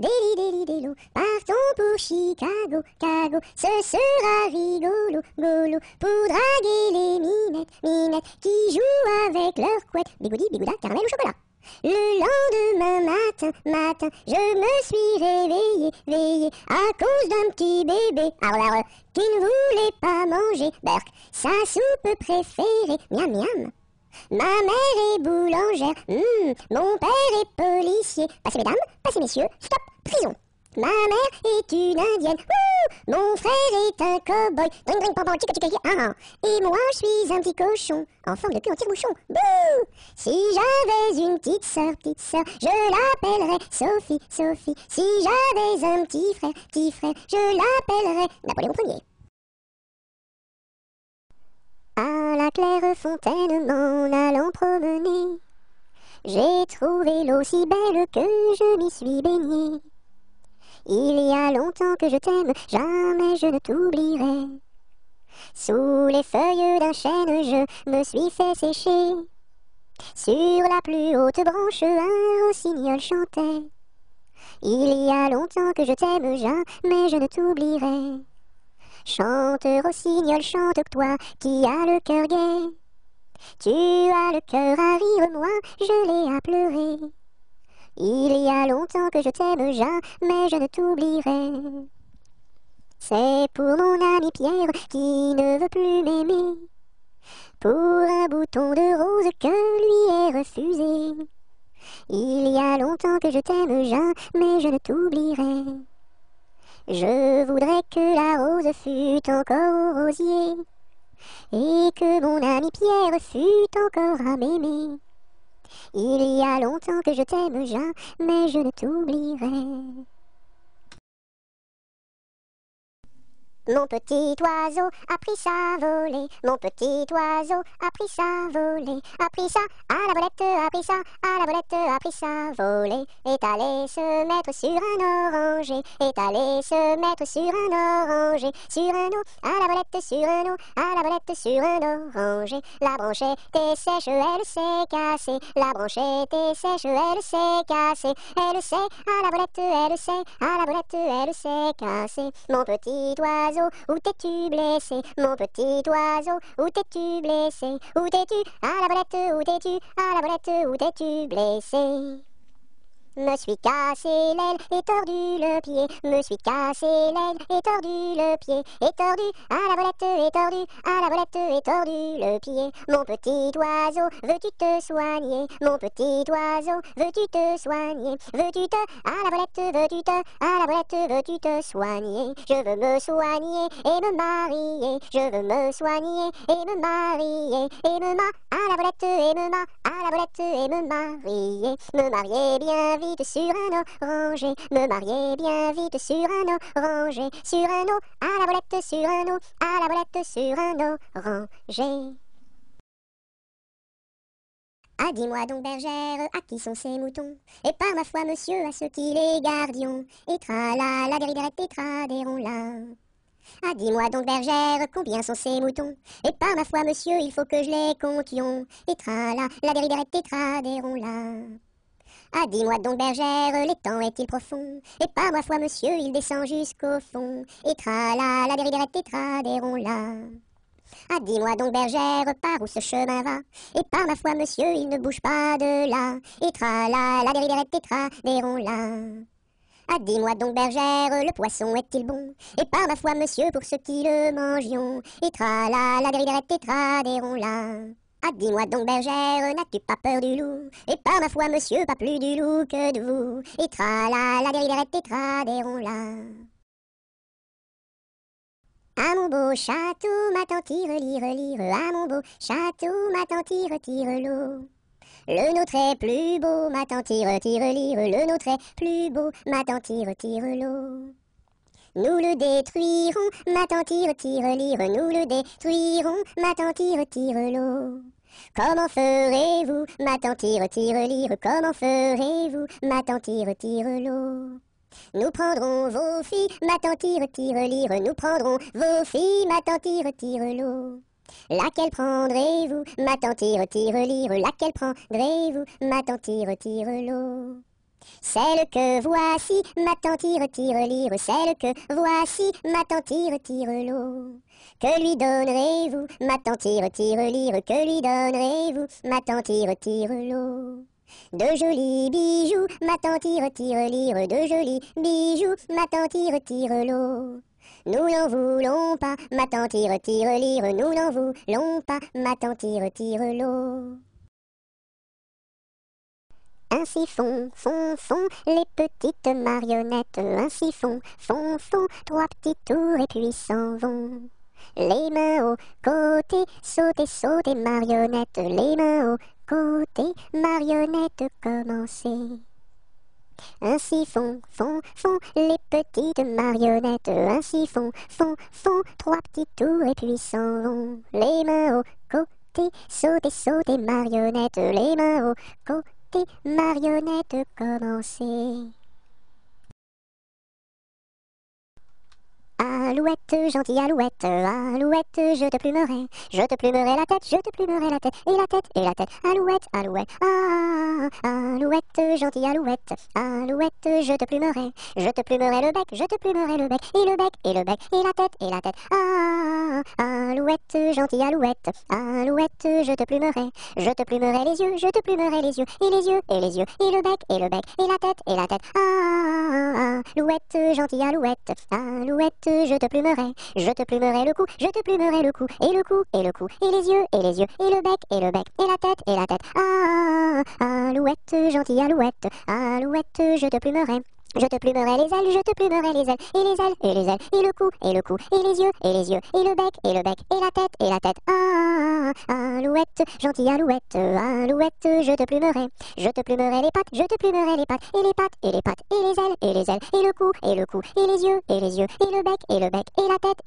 délo, partons pour Chicago, Cago, ce sera rigolo, golo, pour draguer les minettes, qui jouent avec leurs couettes, bigoudi, bigouda, caramel ou chocolat. Le lendemain matin, je me suis réveillé, à cause d'un petit bébé, qui ne voulait pas manger, Berk, sa soupe préférée, miam miam. Ma mère est boulangère, mon père est policier. Passez mesdames, passez messieurs, stop, prison. Ma mère est une indienne, mon frère est un cow-boy, et moi je suis un petit cochon, en forme de cul en tire-bouchon, bouh. Si j'avais une petite sœur, je l'appellerais Sophie. Si j'avais un petit frère, je l'appellerais Napoléon Ier. À la claire fontaine m'en allant promener, j'ai trouvé l'eau si belle que je m'y suis baignée. Il y a longtemps que je t'aime, jamais je ne t'oublierai. Sous les feuilles d'un chêne, je me suis fait sécher. Sur la plus haute branche, un rossignol chantait. Il y a longtemps que je t'aime, jamais je ne t'oublierai. Chante, rossignol, chante, toi qui as le cœur gai. Tu as le cœur à rire, moi je l'ai à pleurer. Il y a longtemps que je t'aime, jamais je ne t'oublierai. C'est pour mon ami Pierre qui ne veut plus m'aimer, pour un bouton de rose que lui est refusé. Il y a longtemps que je t'aime, jamais je ne t'oublierai. Je voudrais que la rose fût encore au rosier, et que mon ami Pierre fût encore à m'aimer. Il y a longtemps que je t'aime, jamais je ne t'oublierai. Mon petit oiseau a pris sa volée, mon petit oiseau a pris sa volée, a pris ça à la volette, a pris ça à la volette, a pris sa volée, est allé se mettre sur un oranger, est allé se mettre sur un oranger, sur un eau, à la volette, sur un eau, à la volette, sur un oranger. La branche était sèche, elle s'est cassée, la branche était sèche, elle s'est cassée, elle s'est à la volette, elle s'est à la volette, elle s'est cassée. Mon petit oiseau, où t'es-tu blessé? Mon petit oiseau, où t'es-tu blessé? Où t'es-tu? À la volette, où t'es-tu? À la volette, où t'es-tu blessé? Me suis cassé l'aile et tordu le pied, me suis cassé l'aile et tordu le pied, et tordu à la volette, et tordu à la volette, et tordu le pied. Mon petit oiseau, veux-tu te soigner? Mon petit oiseau, veux-tu te soigner? Veux-tu te à la volette, veux-tu te à la volette, veux-tu te soigner? Je veux me soigner et me marier, je veux me soigner et me marier, et me à la volette, et me à la volette, et me marier bien vite sur un oranger, me marier bien vite sur un oranger, sur un eau, à la volette, sur un eau, à la volette, sur un oranger. Ah, dis-moi donc, bergère, à qui sont ces moutons? Et par ma foi, monsieur, à ceux qui les gardions. Et tra-la, déridérette, et tra-déron-la. Ah, dis-moi donc, bergère, combien sont ces moutons? Et par ma foi, monsieur, il faut que je les comptions. Et tra-la, déridérette, et tra-déron-la. Ah, dis-moi donc, bergère, l'étang est-il profond? Et par ma foi, monsieur, il descend jusqu'au fond. Et tra-la, déridérette, et tra-déron-la. Ah, dis-moi donc, bergère, par où ce chemin va? Et par ma foi, monsieur, il ne bouge pas de là. Et tra-la, déridérette, et tra-déron-la. Ah, dis-moi donc, bergère, le poisson est-il bon? Et par ma foi, monsieur, pour ceux qui le mangions. Et tra-la, déridérette, et tra-déron-la. Ah, dis-moi donc, bergère, n'as-tu pas peur du loup? Et par ma foi, monsieur, pas plus du loup que de vous. Et tra-la, déridérette, et tra-déron-la. À mon beau château, ma tante tire, lire, à mon beau château, ma tante tire, l'eau. Le nôtre est plus beau, ma tante tire, lire, le nôtre est plus beau, ma tante tire, l'eau. Nous le détruirons, ma tante tire, lire, nous le détruirons, ma tante tire, l'eau. Comment ferez-vous, ma tante tire, lire, comment ferez-vous, ma tante tire, l'eau? Nous prendrons vos filles, ma tante tire, lire, nous prendrons vos filles, ma tante tire, l'eau. Laquelle prendrez-vous, ma tante tire, lire, laquelle prendrez-vous, ma tante tire, l'eau? Celle que voici, ma tante tire-lire, celle que voici, ma tante tire-l'eau. Que lui donnerez-vous, ma tante tire-lire, que lui donnerez-vous, ma tante tire-l'eau. De jolis bijoux, ma tante tire-lire, de jolis bijoux, ma tante tire-l'eau. Nous n'en voulons pas, ma tante tire-lire, nous n'en voulons pas, ma tante tire-l'eau. Ainsi font, les petites marionnettes, ainsi font, trois petits tours et puis s'en vont. Les mains au côté, sautez, marionnettes, les mains au côté, marionnettes, commencez. Ainsi font, les petites marionnettes, ainsi font, trois petits tours et puis s'en vont. Les mains au côté, sautez, marionnettes, les mains au côté, marionnettes, commencez. Alouette, gentille alouette, alouette, je te plumerai la tête, je te plumerai la tête, et la tête, alouette, alouette, gentille alouette, alouette, je te plumerai le bec, je te plumerai le bec, et le bec, et la tête, alouette, gentille alouette, alouette, je te plumerai les yeux, je te plumerai les yeux, et les yeux, et le bec, et la tête, alouette, gentille alouette, alouette, je te plumerai le cou, je te plumerai le cou, et le cou, et les yeux, et le bec, et la tête, alouette, gentille alouette, alouette, je te plumerai les ailes, je te plumerai les ailes, et les ailes, et le cou, et les yeux, et le bec, et la tête, alouette, gentille alouette, alouette, je te plumerai les pattes, je te plumerai les pattes, et les pattes, et les ailes, et le cou, et les yeux, et le bec, et la tête,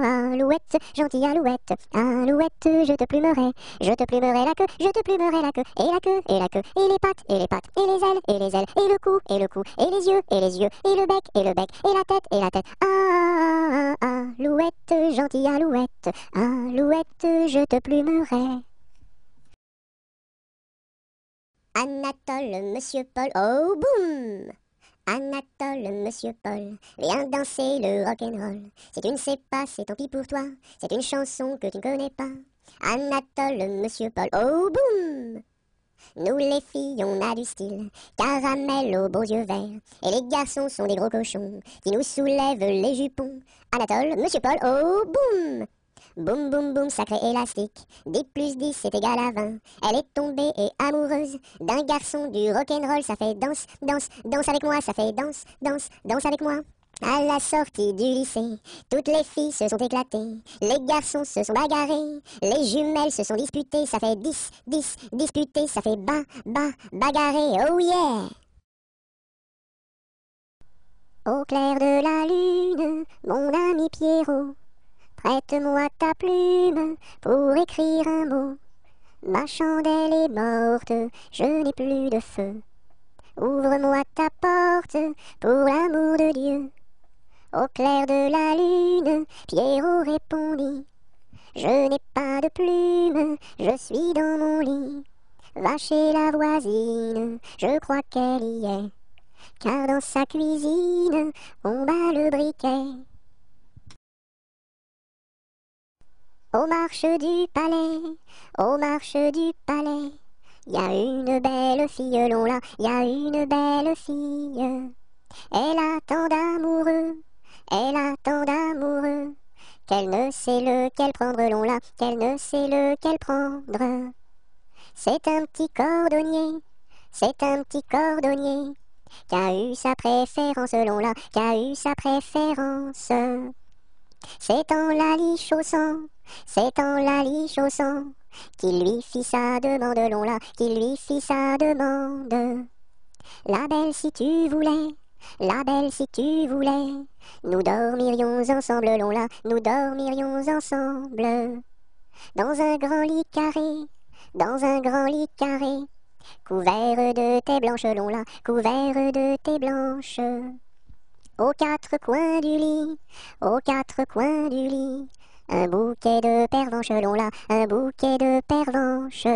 alouette, gentille alouette, alouette, je te plumerai la queue, je te plumerai la queue, et la queue, et les pattes, et les ailes, et le cou, et les yeux, et le bec, et la tête, alouette, gentille alouette, alouette, je te plumerai. Anatole, monsieur Paul, oh boum! Anatole, monsieur Paul, viens danser le rock'n'roll. Si tu ne sais pas, c'est tant pis pour toi, c'est une chanson que tu ne connais pas. Anatole, monsieur Paul, oh boum! Nous les filles, on a du style, caramel aux beaux yeux verts, et les garçons sont des gros cochons qui nous soulèvent les jupons. Anatole, monsieur Paul, oh boum! Boum boum boum, sacré élastique, 10 plus 10 c'est égal à 20. Elle est tombée et amoureuse d'un garçon du rock'n'roll, ça fait danse, danse, danse avec moi, ça fait danse, danse, danse avec moi. À la sortie du lycée, toutes les filles se sont éclatées, les garçons se sont bagarrés, les jumelles se sont disputées, ça fait 10, 10, disputé, ça fait bagarré, oh yeah! Au clair de la lune, mon ami Pierrot, prête-moi ta plume pour écrire un mot. Ma chandelle est morte, je n'ai plus de feu. Ouvre-moi ta porte pour l'amour de Dieu. Au clair de la lune, Pierrot répondit: je n'ai pas de plume, je suis dans mon lit. Va chez la voisine, je crois qu'elle y est, car dans sa cuisine, on bat le briquet. Aux marches du palais, y a une belle fille, là, y a une belle fille. Elle a tant d'amoureux, qu'elle ne sait lequel prendre, là, qu'elle ne sait lequel prendre. C'est un petit cordonnier, qui a eu sa préférence, là, qui a eu sa préférence. C'est en la lichaussant, qu'il lui fit sa demande, là, qu'il lui fit sa demande. La belle si tu voulais, nous dormirions ensemble, là, nous dormirions ensemble. Dans un grand lit carré, couvert de tais blanches, là, couvert de tais blanches. Aux quatre coins du lit, un bouquet de pervenches, là, un bouquet de pervenches.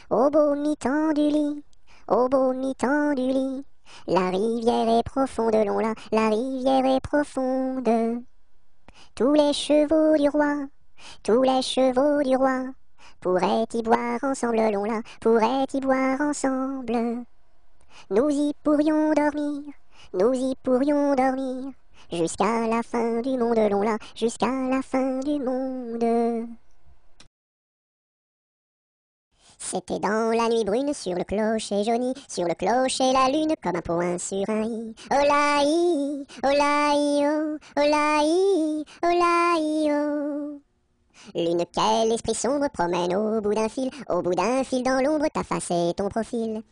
Au beau mi-temps du lit, au beau mi-temps du lit. La rivière est profonde, long là, la rivière est profonde. Tous les chevaux du roi, tous les chevaux du roi, pourraient y boire ensemble, long là, pourraient y boire ensemble. Nous y pourrions dormir, nous y pourrions dormir, jusqu'à la fin du monde, long là, jusqu'à la fin du monde. C'était dans la nuit brune, sur le clocher jauni, sur le clocher la lune, comme un point sur un i. Olaï, olaï, oh, olaï, olaï, oh. Lune, quel esprit sombre promène au bout d'un fil dans l'ombre, ta face et ton profil.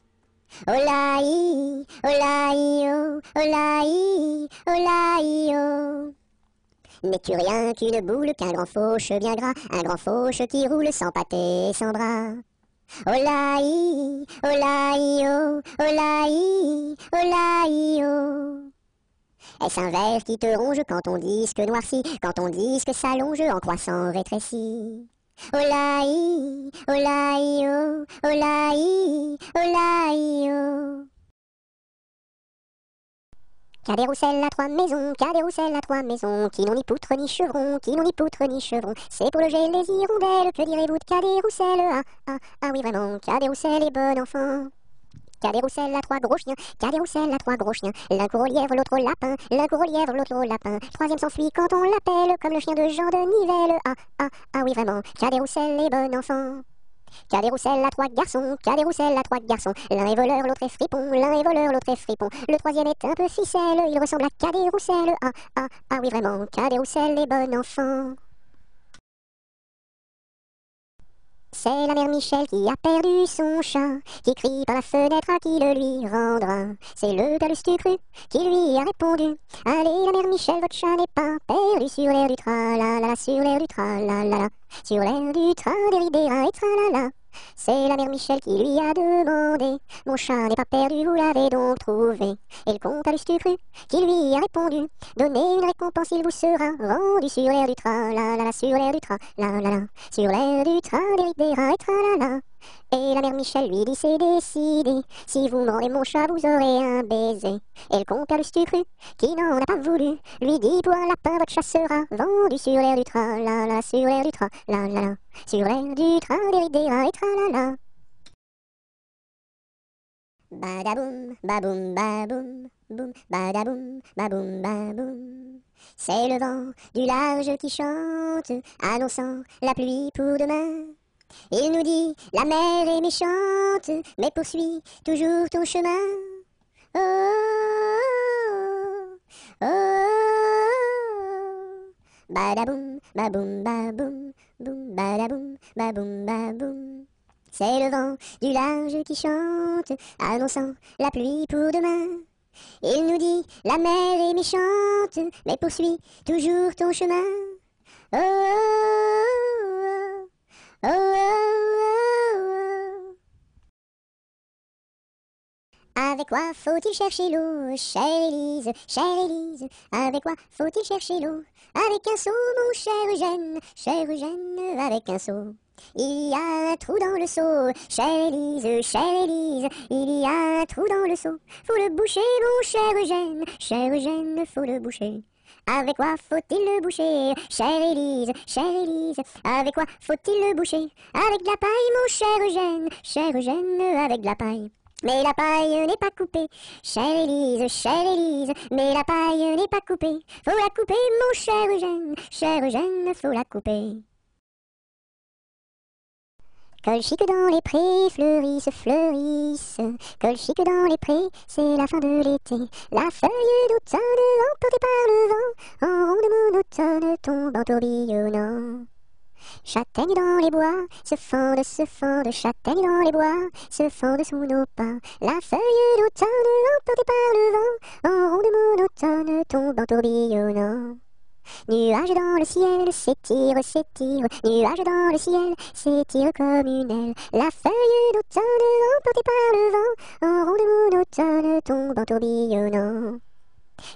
Olaï, olaï, oh, olaï, olaï, oh. N'es-tu rien qu'une boule, qu'un grand fauche bien gras, un grand fauche qui roule sans pâté et sans bras? Olaï, olaï, oh, olaï, olaï, oh. Est-ce un ver qui te ronge quand ton disque noircit, quand ton disque s'allonge en croissant rétréci? Olaï, olaï, oh, olaï, olaï, oh. Qu'a des rousselles à trois maisons, qu'a des rousselles à trois maisons, qui n'ont ni poutre ni chevron, qui n'ont ni poutre ni chevron. C'est pour loger les hirondelles, que direz-vous de qu'a des rousselles? Ah, ah, ah oui vraiment, qu'a des rousselles et bon enfant. Qu'a des rousselles à trois gros chiens, qu'a des rousselles à trois gros chiens. L'un court au lièvre, l'autre au lapin, l'un court au lièvre, l'autre au lapin. Troisième s'enfuit quand on l'appelle, comme le chien de Jean de Nivelle. Ah, ah, ah oui vraiment, qu'a des rousselles et bon enfant. Qu'a des rousselles à trois garçons, qu'a des rousselles à trois garçons. L'un est voleur, l'autre est fripon, l'un est voleur, l'autre est fripon. Le troisième est un peu ficelle, il ressemble à qu'a des rousselles. Ah, ah, ah oui vraiment, qu'a des rousselles et bon enfant. C'est la mère Michel qui a perdu son chat, qui crie par la fenêtre à qui le lui rendra. C'est le père Lustucru qui lui a répondu: allez la mère Michel, votre chat n'est pas perdu sur l'air du tra-la-la-la, sur l'air du tra-la-la-la, sur l'air du tra-des-ri-des-ra et tra-la-la. C'est la mère Michel qui lui a demandé: mon chat n'est pas perdu, vous l'avez donc trouvé? Et le comte à Lustucru qui lui a répondu: donnez une récompense, il vous sera rendu sur l'air du tra-la-la-la, sur l'air du tra-la-la-la, sur l'air du tra-des-ri-des-ra et tra-la-la. Et la mère Michel lui dit: c'est décidé, si vous me rendez mon chat, vous aurez un baiser. Et le compère Lustucru, qui n'en a pas voulu, lui dit: pour un lapin, votre chat sera vendu sur l'air du tra-la-la, sur l'air du tra-la-la-la, sur l'air du tra-des-ri-des-ra et tra-la-la. Badaboum, baboum, baboum, boum, badaboum, baboum, baboum. C'est le vent du large qui chante, annonçant la pluie pour demain. Il nous dit: la mer est méchante, mais poursuis toujours ton chemin. Oh, oh, oh, oh. Badaboum, baboum, baboum, boum, badaboum, baboum, baboum. C'est le vent du large qui chante, annonçant la pluie pour demain. Il nous dit: la mer est méchante, mais poursuis toujours ton chemin. Oh, oh, oh, oh, oh, oh. Avec quoi faut-il chercher l'eau, chère Élise, chère Élise? Avec quoi faut-il chercher l'eau? Avec un seau, mon cher Eugène, avec un seau. Il y a un trou dans le seau, chère Élise, il y a un trou dans le seau. Faut le boucher, mon cher Eugène, faut le boucher. Avec quoi faut-il le boucher, chère Élise, avec quoi faut-il le boucher? Avec de la paille, mon cher Eugène, avec de la paille. Mais la paille n'est pas coupée, chère Élise, mais la paille n'est pas coupée. Faut la couper, mon cher Eugène, faut la couper. Colchique dans les prés, fleurissent. Colchique dans les prés, c'est la fin de l'été. La feuille d'automne, emportée par le vent, en ronde monotone, tombe en tourbillonnant. Châtaigne dans les bois, se fendent, châtaigne dans les bois, se fendent sous nos pas. La feuille d'automne, emportée par le vent, en ronde monotone, tombe en tourbillonnant. Nuages dans le ciel, s'étire, nuages dans le ciel, s'étire comme une aile. La feuille d'automne, emportée par le vent, en ronde monotone, tombe en tourbillonnant.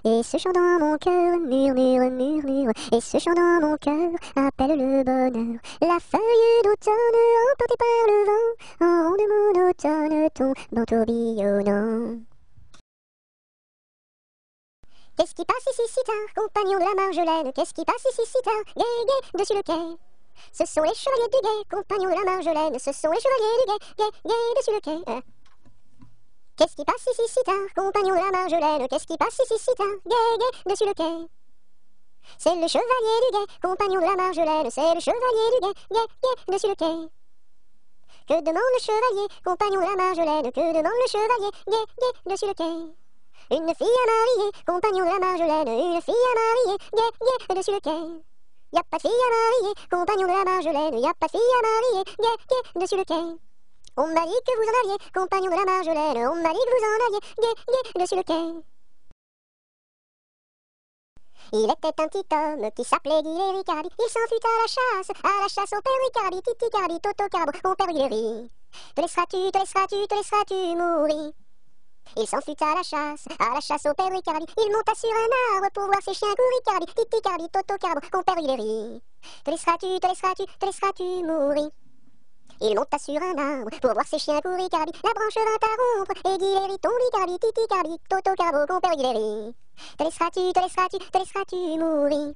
Et ce chant dans mon cœur murmure, murmure, et ce chant dans mon cœur appelle le bonheur. La feuille d'automne emportée par le vent, en ronde monotone tombe en tourbillonnant. Qu'est-ce qui passe ici si tard, compagnon de la Marjolaine? Qu'est-ce qui passe ici si tard, gai, gai, dessus le quai? Ce sont les chevaliers du guet, compagnons de la Marjolaine. Ce sont les chevaliers du guet, gai, gai, dessus le quai. Qu'est-ce qui passe ici si tard, compagnons de la Marjolaine? Qu'est-ce qui passe ici si tard, gai, gai, dessus le quai? C'est le chevalier du guet, compagnon de la Marjolaine. C'est le chevalier du guet, gai, gai, dessus le quai. Que demande le chevalier, compagnon de la Marjolaine? Que demande le chevalier, gai, gai, dessus le quai? Une fille à marier, compagnon de la Marjolaine. Une fille à marier, gai, gai, dessus le quai. Y'a pas de fille à marier, compagnon de la Marjolaine. Y'a pas de fille à marier, gai, gai, dessus le quai. On m'a dit que vous en aviez, compagnon de la Marjolaine. On m'a dit que vous en aviez, gai, gai, dessus le quai. Il était un petit homme qui s'appelait Guy Ricardi. Il s'enfuit à la chasse au père Ricardi. Titi Cardi, Toto Carbo, mon père Guy. Te laisseras-tu mourir. Il s'enfuit à la chasse au père Ricardi. Il monta sur un arbre pour voir ses chiens courir. Ricardi, Titi Cardi, Toto Carbo, mon père Guy. Te laisseras-tu mourir. Il monta sur un arbre pour voir ses chiens courir. Ricardi, la branche vint à rompre et Guy tombe. Ricardi, Titi Cardi, Toto Carbo, mon père Guy. Te laisseras-tu mourir.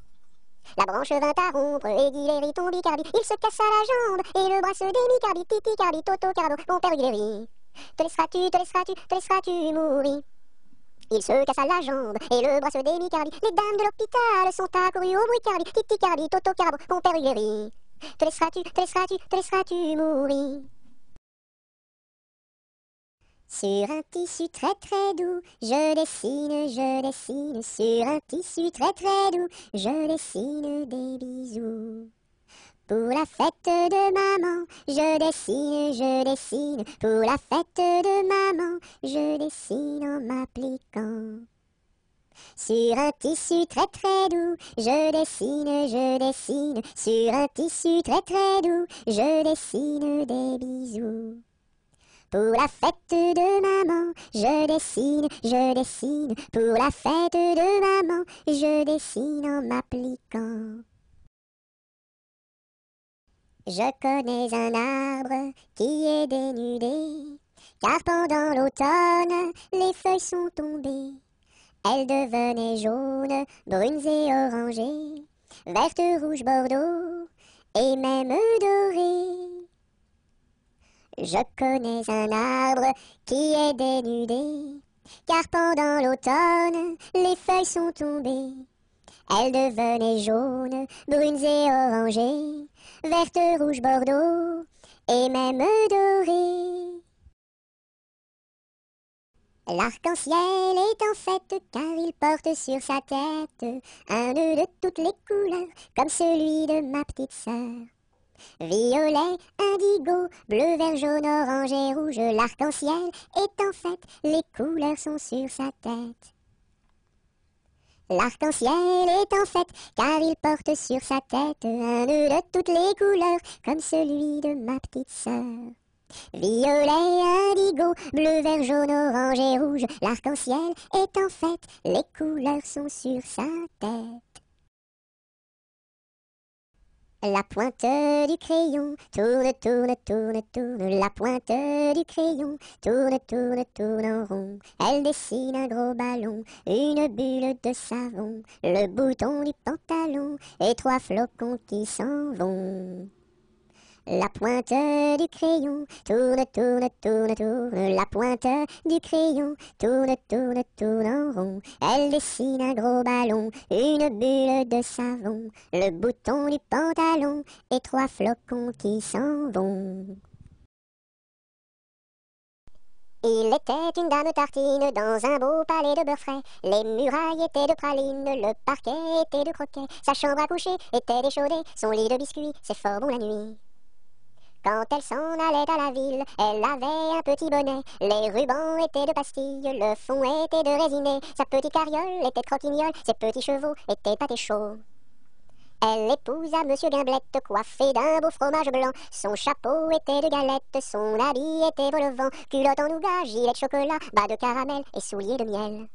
La branche vint à rompre et Guy tombe. Ricardi, il se cassa la jambe et le bras se démit. Ricardi, Titi Cardi, Toto Carbo, mon père Guy. Te laisseras-tu mourir. Il se cassa la jambe et le bras se démit. Cardi, les dames de l'hôpital sont accourues au bruit. Cardi, Titi Cardi, Toto Carbo, mon père Guy. Te laisseras-tu mourir. Sur un tissu très très doux, je dessine. Sur un tissu très très doux, je dessine des bisous. Pour la fête de maman, je dessine. Pour la fête de maman, je dessine en m'appliquant. Sur un tissu très très doux, je dessine. Sur un tissu très très doux, je dessine des bisous. Pour la fête de maman, je dessine. Pour la fête de maman, je dessine en m'appliquant. Je connais un arbre qui est dénudé, car pendant l'automne, les feuilles sont tombées. Elles devenaient jaunes, brunes et orangées, vertes, rouges, bordeaux, et même dorées. Je connais un arbre qui est dénudé, car pendant l'automne, les feuilles sont tombées. Elles devenaient jaunes, brunes et orangées, vertes, rouges, bordeaux, et même dorées. L'arc-en-ciel est en fête car il porte sur sa tête un nœud de toutes les couleurs comme celui de ma petite sœur. Violet, indigo, bleu, vert, jaune, orange et rouge, l'arc-en-ciel est en fête, les couleurs sont sur sa tête. L'arc-en-ciel est en fête car il porte sur sa tête un nœud de toutes les couleurs comme celui de ma petite sœur. Violet, indigo, bleu, vert, jaune, orange et rouge, l'arc-en-ciel est en fête, les couleurs sont sur sa tête. La pointe du crayon tourne, la pointe du crayon tourne en rond. Elle dessine un gros ballon, une bulle de savon, le bouton du pantalon et 3 flocons qui s'en vont. La pointe du crayon tourne, la pointe du crayon tourne en rond. Elle dessine un gros ballon, une bulle de savon, le bouton du pantalon et 3 flocons qui s'en vont. Il était une dame tartine dans un beau palais de beurre frais. Les murailles étaient de pralines, le parquet était de croquets. Sa chambre à coucher était déchaudée, son lit de biscuits, c'est fort bon la nuit. Quand elle s'en allait à la ville, elle avait un petit bonnet. Les rubans étaient de pastilles, le fond était de résiné. Sa petite carriole était de croquignole, ses petits chevaux étaient pâtés chauds. Elle épousa Monsieur Gimblette, coiffé d'un beau fromage blanc. Son chapeau était de galette, son habit était vol au vent. Culotte en nougat, gilet de chocolat, bas de caramel et souliers de miel.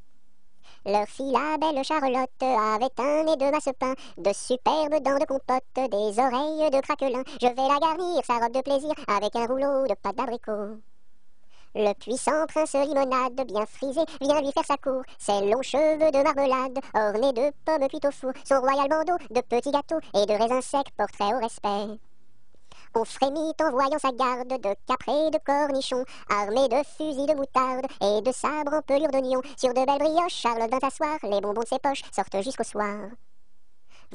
Leur fille, la belle Charlotte, avait un nez de masse-pain, de superbes dents de compote, des oreilles de craquelin. Je vais la garnir, sa robe de plaisir, avec un rouleau de pâte d'abricot. Le puissant prince limonade, bien frisé, vient lui faire sa cour. Ses longs cheveux de marmelade, ornés de pommes cuites au four, son royal bandeau de petits gâteaux et de raisins secs portrait au respect. On frémit en voyant sa garde de caprés de cornichons, armés de fusils de moutarde et de sabres en pelure d'oignon. Sur de belles brioches, Charlotte vint s'asseoir, les bonbons de ses poches sortent jusqu'au soir.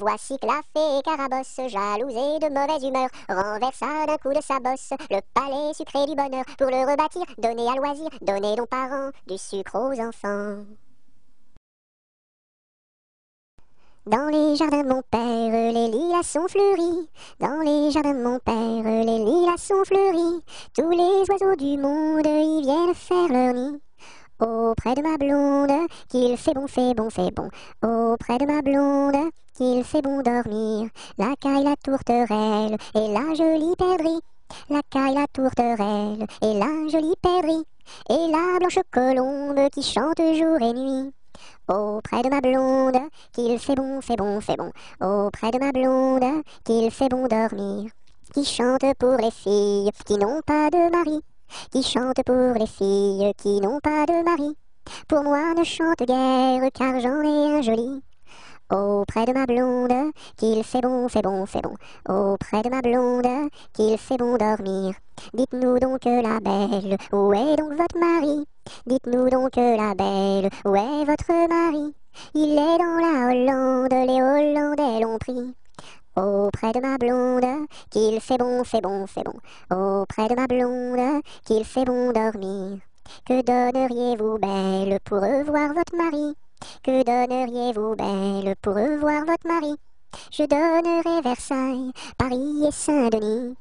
Voici que la fée Carabosse, jalouse et de mauvaise humeur, renversa d'un coup de sa bosse le palais sucré du bonheur. Pour le rebâtir, donner à loisir, donner donc parents du sucre aux enfants. Dans les jardins de mon père, les lilas sont fleuris. Dans les jardins de mon père, les lilas sont fleuris. Tous les oiseaux du monde y viennent faire leur nid. Auprès de ma blonde, qu'il fait bon, fait bon, fait bon. Auprès de ma blonde, qu'il fait bon dormir. La caille, la tourterelle et la jolie perdrix. La caille, la tourterelle et la jolie perdrix. Et la blanche colombe qui chante jour et nuit. Auprès de ma blonde, qu'il fait bon, fait bon, fait bon. Auprès de ma blonde, qu'il fait bon dormir. Qui chante pour les filles qui n'ont pas de mari. Qui chante pour les filles qui n'ont pas de mari. Pour moi ne chante guère car j'en ai un joli. Auprès de ma blonde, qu'il fait bon, fait bon, fait bon. Auprès de ma blonde, qu'il fait bon dormir. Dites-nous donc la belle, où est donc votre mari? Dites-nous donc la belle, où est votre mari? Il est dans la Hollande, les Hollandais l'ont pris. Auprès de ma blonde, qu'il fait bon, fait bon, fait bon. Auprès de ma blonde, qu'il fait bon dormir. Que donneriez-vous, belle, pour revoir votre mari? Que donneriez-vous, belle, pour revoir votre mari? Je donnerais Versailles, Paris et Saint-Denis.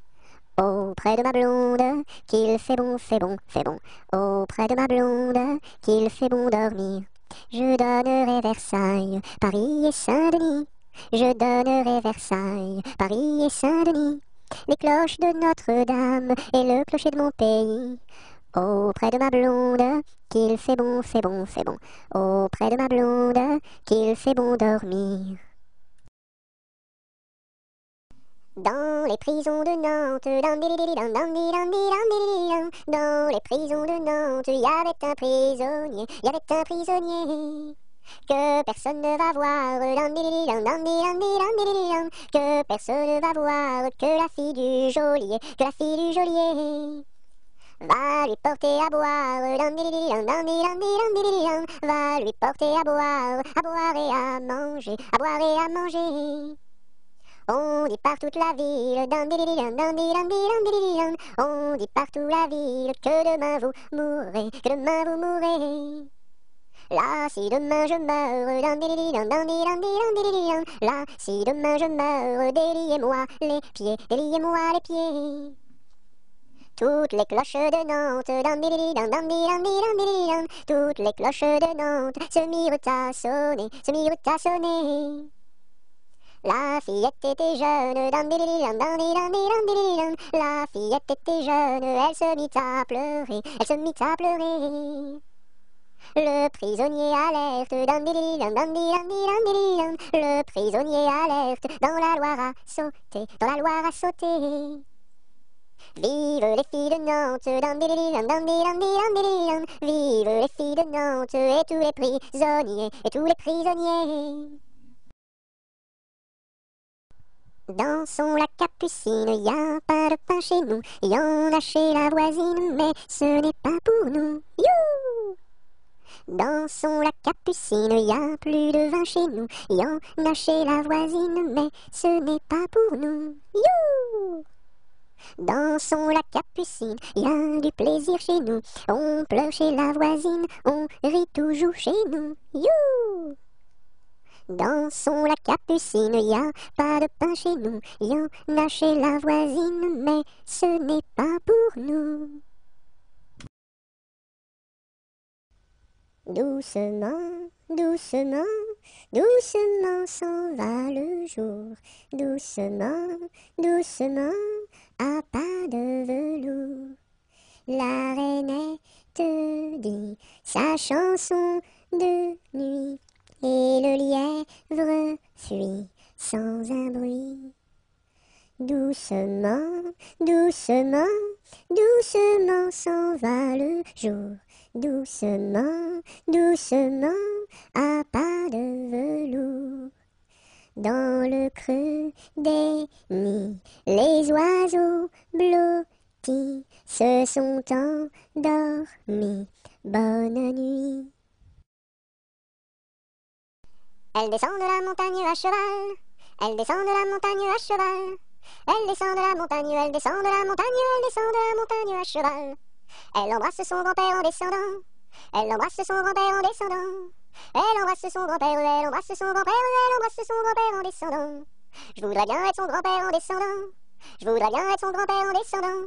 Auprès de ma blonde, qu'il fait bon, fait bon, fait bon. Auprès de ma blonde, qu'il fait bon dormir. Je donnerai Versailles, Paris et Saint-Denis. Je donnerai Versailles, Paris et Saint-Denis. Les cloches de Notre-Dame et le clocher de mon pays. Auprès de ma blonde, qu'il fait bon, fait bon, fait bon. Auprès de ma blonde, qu'il fait bon dormir. Dans les prisons de Nantes, dans les prisons de Nantes, il y avait un prisonnier, que personne ne va voir, que personne ne va voir, que la fille du geôlier, va lui porter à boire, va lui porter à boire et à manger, à boire et à manger. On dit par toute la ville, on dit partout la ville, que demain vous mourrez, que demain vous mourrez. Là, si demain je meurs, là, si demain je meurs, déliez-moi les pieds, déliez-moi les pieds. Toutes les cloches de Nantes, toutes les cloches de Nantes se mirent à sonner, se mirent à sonner. La fillette était jeune, la fillette était jeune, elle se mit à pleurer, elle se mit à pleurer. Le prisonnier alerte, le prisonnier alerte, dans la Loire à sauter, dans la Loire à sauter. Vive les filles de Nantes, vive les filles de Nantes, et tous les prisonniers, et tous les prisonniers. Dansons la capucine, y a pas de pain chez nous, y en a chez la voisine, mais ce n'est pas pour nous. You! Dansons la capucine, y a plus de vin chez nous, y en a chez la voisine, mais ce n'est pas pour nous. You! Dansons la capucine, y a du plaisir chez nous, on pleure chez la voisine, on rit toujours chez nous. You! Dansons la capucine, y a pas de pain chez nous, y en a chez la voisine, mais ce n'est pas pour nous. Doucement, doucement, doucement s'en va le jour. Doucement, doucement, à pas de velours. La rainette dit sa chanson de nuit, et le lièvre fuit sans un bruit. Doucement, doucement, doucement s'en va le jour. Doucement, doucement, à pas de velours. Dans le creux des nids, les oiseaux blottis se sont endormis. Bonne nuit. Elle descend de la montagne à cheval. Elle descend de la montagne à cheval. Elle descend de la montagne, elle descend de la montagne, elle descend de la montagne à cheval. Elle embrasse son grand-père en descendant. Elle embrasse son grand-père en descendant. Elle embrasse son grand-père, elle embrasse son grand-père, elle embrasse son grand-père en descendant. Je voudrais bien être son grand-père en descendant. Je voudrais bien être son grand-père en descendant.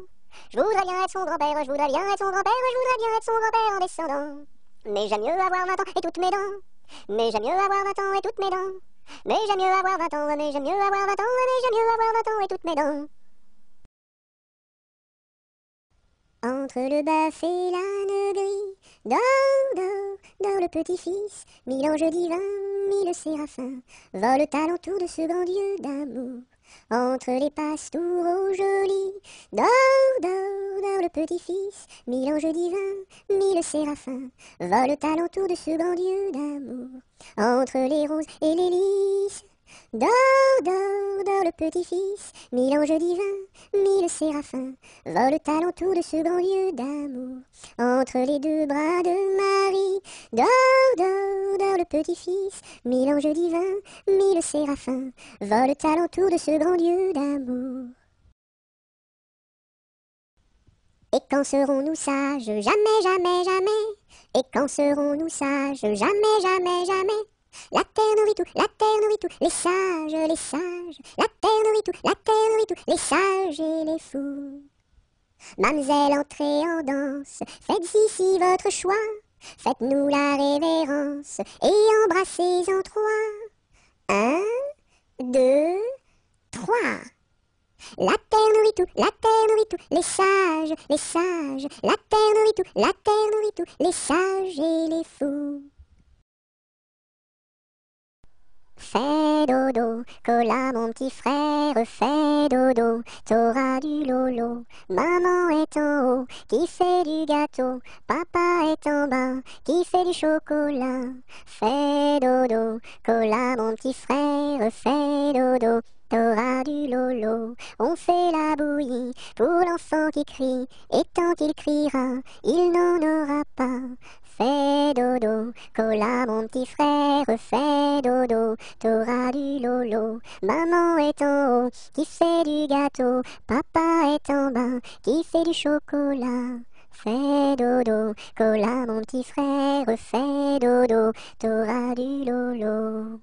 Je voudrais bien être son grand-père, je voudrais bien être son grand-père, je voudrais bien être son grand-père en descendant. Mais j'aime mieux avoir 20 ans et toutes mes dents. Mais j'aime mieux avoir 20 ans et toutes mes dents. Mais j'aime mieux avoir 20 ans, mais j'aime mieux avoir 20 ans, mais j'aime mieux avoir 20 ans et toutes mes dents. Entre le bœuf et l'âne gris, dors, dors, dors le petit-fils, mille anges divins, mille séraphins, volent alentour de ce grand Dieu d'amour. Entre les pastoureaux jolis, dors, dors, dors le petit-fils, mille anges divins, mille séraphins, volent alentour de ce grand Dieu d'amour. Entre les roses et les lys, dors, dors, dors le petit-fils, mille anges divins, mille séraphins, volent alentour de ce grand Dieu d'amour. Entre les deux bras de Marie, dors, dors, dors le petit-fils, mille anges divins, mille séraphins, volent alentour de ce grand Dieu d'amour. Et quand serons-nous sages? Jamais, jamais, jamais. Et quand serons-nous sages? Jamais, jamais, jamais. La terre nourrit tout, la terre nourrit tout, les sages, les sages. La terre nourrit tout, la terre nourrit tout, les sages et les fous. Mamselle, entrez en danse, faites ici votre choix. Faites-nous la révérence et embrassez en trois. 1, 2, 3. La terre nourrit tout, la terre nourrit tout, les sages, les sages. La terre nourrit tout, la terre nourrit tout, les sages et les fous. Fais dodo, cola mon petit frère, fais dodo, t'auras du lolo. Maman est en haut, qui fait du gâteau, papa est en bas, qui fait du chocolat. Fais dodo, cola mon petit frère, fais dodo, t'auras du lolo. On fait la bouillie pour l'enfant qui crie, et tant qu'il criera, il n'en aura pas. Fais dodo, cola mon petit frère, fais dodo, t'auras du lolo. Maman est en haut, qui fait du gâteau, papa est en bas, qui fait du chocolat. Fais dodo, cola mon petit frère, fais dodo, t'auras du lolo.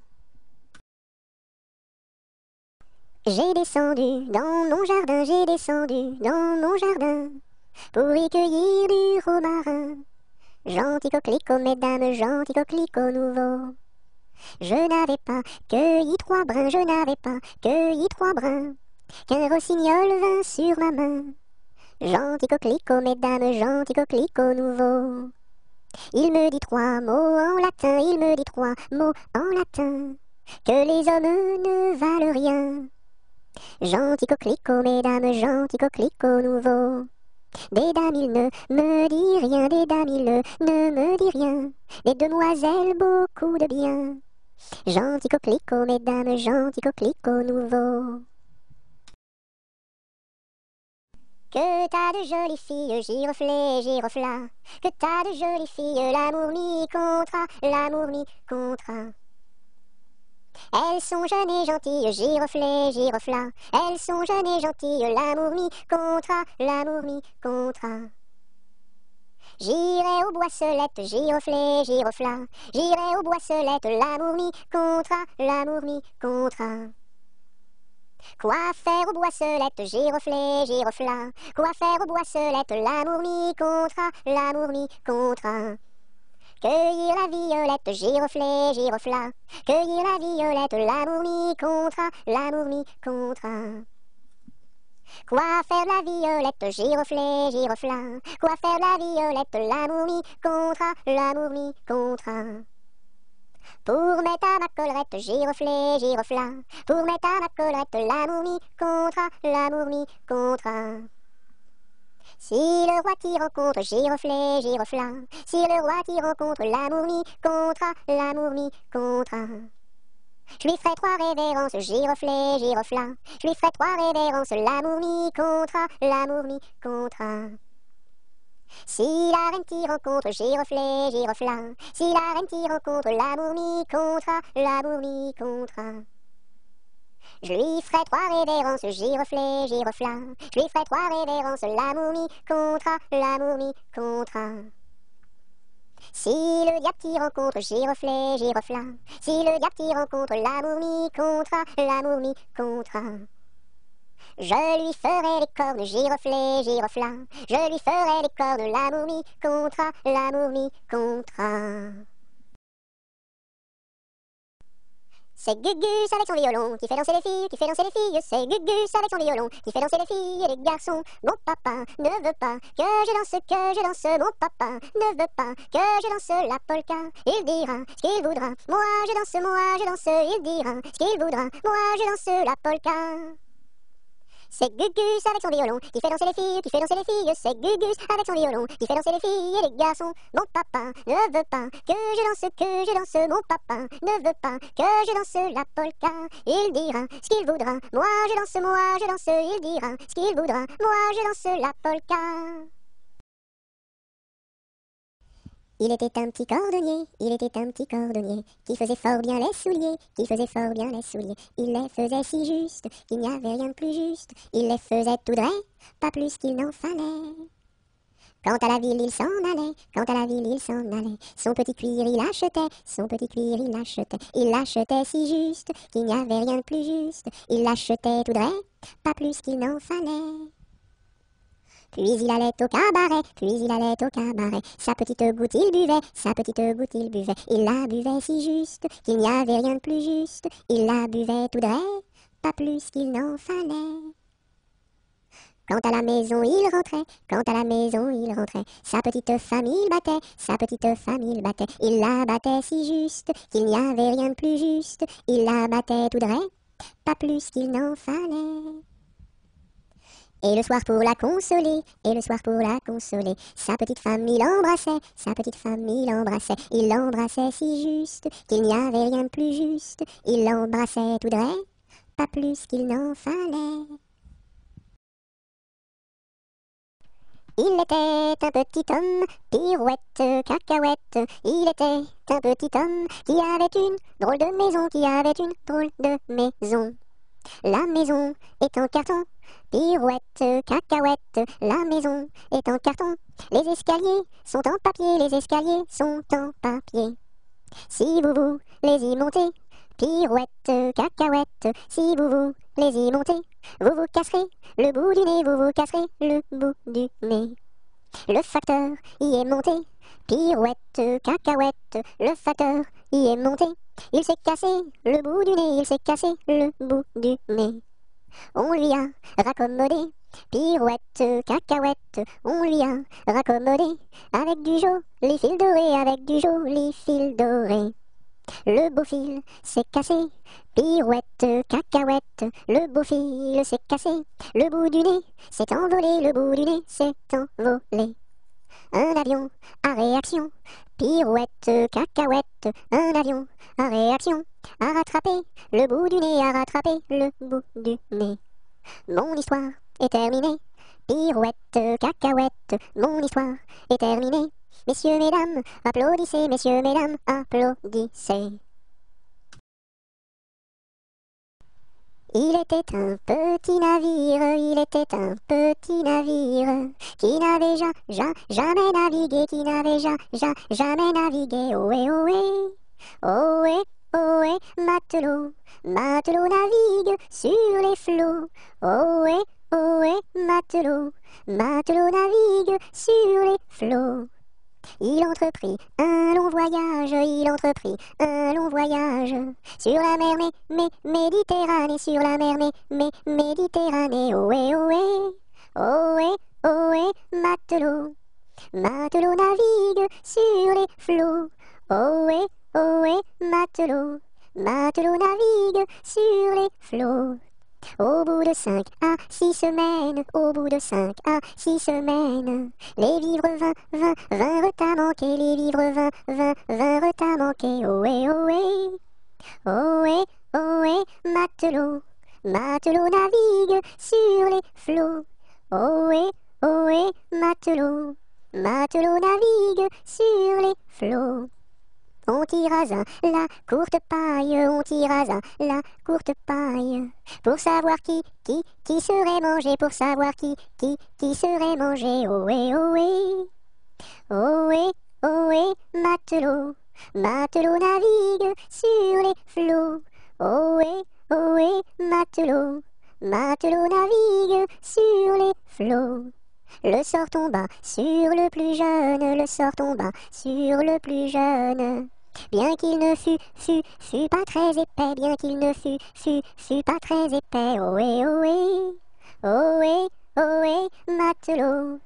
J'ai descendu dans mon jardin, j'ai descendu dans mon jardin, pour y cueillir du romarin. Gentil coquelicot, mesdames, gentil coquelicot nouveau. Je n'avais pas cueilli 3 brins, je n'avais pas cueilli 3 brins, qu'un rossignol vint sur ma main. Gentil coquelicot, mesdames, gentil coquelicot nouveau. Il me dit 3 mots en latin, il me dit 3 mots en latin, que les hommes ne valent rien. Gentil coquelicot, mesdames, gentil coquelicot nouveau. Des dames, il ne me dit rien, des dames, il ne me dit rien, des demoiselles, beaucoup de bien. Gentil coquelicot, mesdames, gentil coquelicot nouveau. Que t'as de jolies filles, giroflées, girofla. Que t'as de jolies filles, l'amour mi contra, l'amour mi contra. Elles sont jeunes et gentilles, giroflées, girofla. Elles sont jeunes et gentilles, l'amour mi contra, l'amour mi contra. J'irai aux boisselettes, giroflées, girofla. J'irai aux boisselettes, l'amour mi contra, l'amour mi contra. Quoi faire aux boisselettes, giroflées, girofla. Quoi faire aux boisselettes, l'amour mi contra, l'amour mi contra. Cueillir la violette, giroflée, girofla. Cueillir la violette, l'amour mi contra, l'amour mi contra. Quoi faire de la violette, giroflée, girofla? Quoi faire de la violette, l'amour mi contra, l'amour mi contra? Pour mettre à ma collerette, giroflée, girofla. Pour mettre à ma collerette, l'amour mi contra, l'amour mi contra. Si le roi t'y rencontre, giroflée, girofla. Si le roi t'y rencontre, l'amour mi contra, l'amour mi contra. Je lui ferai 3 révérences, giroflée, girofla. Je lui ferai 3 révérences, l'amour mi contra, l'amour mi contra. Si la reine t'y rencontre, giroflée, girofla. Si la reine t'y rencontre, l'amour mi contra, l'amour mi contra. Je lui ferai 3 révérences, giroflée, girofla. Je lui ferai 3 révérences, l'amour mi contra, l'amour mi contra. Si le diable t'y rencontre, giroflée, girofla. Si le diable t'y rencontre, l'amour mi contra, l'amour mi contra. Je lui ferai les cornes, giroflée, girofla. Je lui ferai les cornes, l'amour mi contra, l'amour mi contra. C'est Gugus avec son violon qui fait danser les filles, qui fait danser les filles. C'est Gugus avec son violon qui fait danser les filles et les garçons. Mon papa ne veut pas que je danse. Mon papa ne veut pas que je danse la polka. Il dira ce qu'il voudra. Moi je danse. Il dira ce qu'il voudra. Moi je danse la polka. C'est Gugus avec son violon qui fait danser les filles, qui fait danser les filles. C'est Gugus avec son violon qui fait danser les filles et les garçons. Mon papa ne veut pas que je danse. Mon papa ne veut pas que je danse la polka. Il dira ce qu'il voudra. Moi je danse. Il dira ce qu'il voudra. Moi je danse la polka. Il était un petit cordonnier, qui faisait fort bien les souliers, Il les faisait si juste, qu'il n'y avait rien de plus juste. Il les faisait tout droit, pas plus qu'il n'en fallait. Quant à la ville, il s'en allait, Son petit cuir, il achetait, Il l'achetait si juste, qu'il n'y avait rien de plus juste. Il l'achetait tout droit, pas plus qu'il n'en fallait. Puis il allait au cabaret, sa petite goutte il buvait, il la buvait si juste, qu'il n'y avait rien de plus juste, il la buvait tout droit, pas plus qu'il n'en fallait. Quand à la maison il rentrait, sa petite famille il battait, il la battait si juste, qu'il n'y avait rien de plus juste, il la battait tout droit, pas plus qu'il n'en fallait. Et le soir pour la consoler, sa petite femme il l'embrassait si juste, qu'il n'y avait rien de plus juste, il l'embrassait tout droit, pas plus qu'il n'en fallait. Il était un petit homme, pirouette, cacahuète, il était un petit homme qui avait une drôle de maison, La maison est en carton, pirouette, cacahuète, la maison est en carton. Les escaliers sont en papier, Si vous les y montez, pirouette, cacahuète, si vous les y montez, vous vous casserez le bout du nez, Le facteur y est monté, pirouette, cacahuète, le facteur y est monté. Il s'est cassé le bout du nez, On lui a raccommodé, pirouette, cacahuète, on lui a raccommodé, avec du joli fil doré, Le beau fil s'est cassé, pirouette, cacahuète, le beau fil s'est cassé, le bout du nez s'est envolé, Un avion à réaction, pirouette, cacahuète, un avion à réaction, a rattrapé le bout du nez, Mon histoire est terminée, pirouette, cacahuète, mon histoire est terminée. Messieurs, mesdames, applaudissez, Il était un petit navire, qui n'avait jamais navigué, ohé, matelot, navigue sur les flots, ohé, matelot, navigue sur les flots. Il entreprit un long voyage, il entreprit un long voyage sur la mer Méditerranée, sur la mer Méditerranée. Ohé, ohé, ohé, ohé, matelot, matelot navigue sur les flots. Ohé, ohé, matelot, matelot navigue sur les flots. Au bout de 5 à 6 semaines, au bout de 5 à 6 semaines, les vivres vinrent à manquer, les vivres vinrent à manquer. Ohé, ohé, ohé, ohé, matelot, matelot navigue sur les flots. Ohé, ohé, matelot, matelot navigue sur les flots. On tira la courte paille, on tira la courte paille, pour savoir qui serait mangé, pour savoir qui serait mangé. Ohé, ohé, ohé, ohé, matelot, matelot navigue sur les flots. Ohé, ohé, matelot, matelot navigue sur les flots. Le sort tomba sur le plus jeune, le sort tomba sur le plus jeune. Bien qu'il ne fût pas très épais, bien qu'il ne fût pas très épais. Ohé, ohé, ohé, ohé, matelot,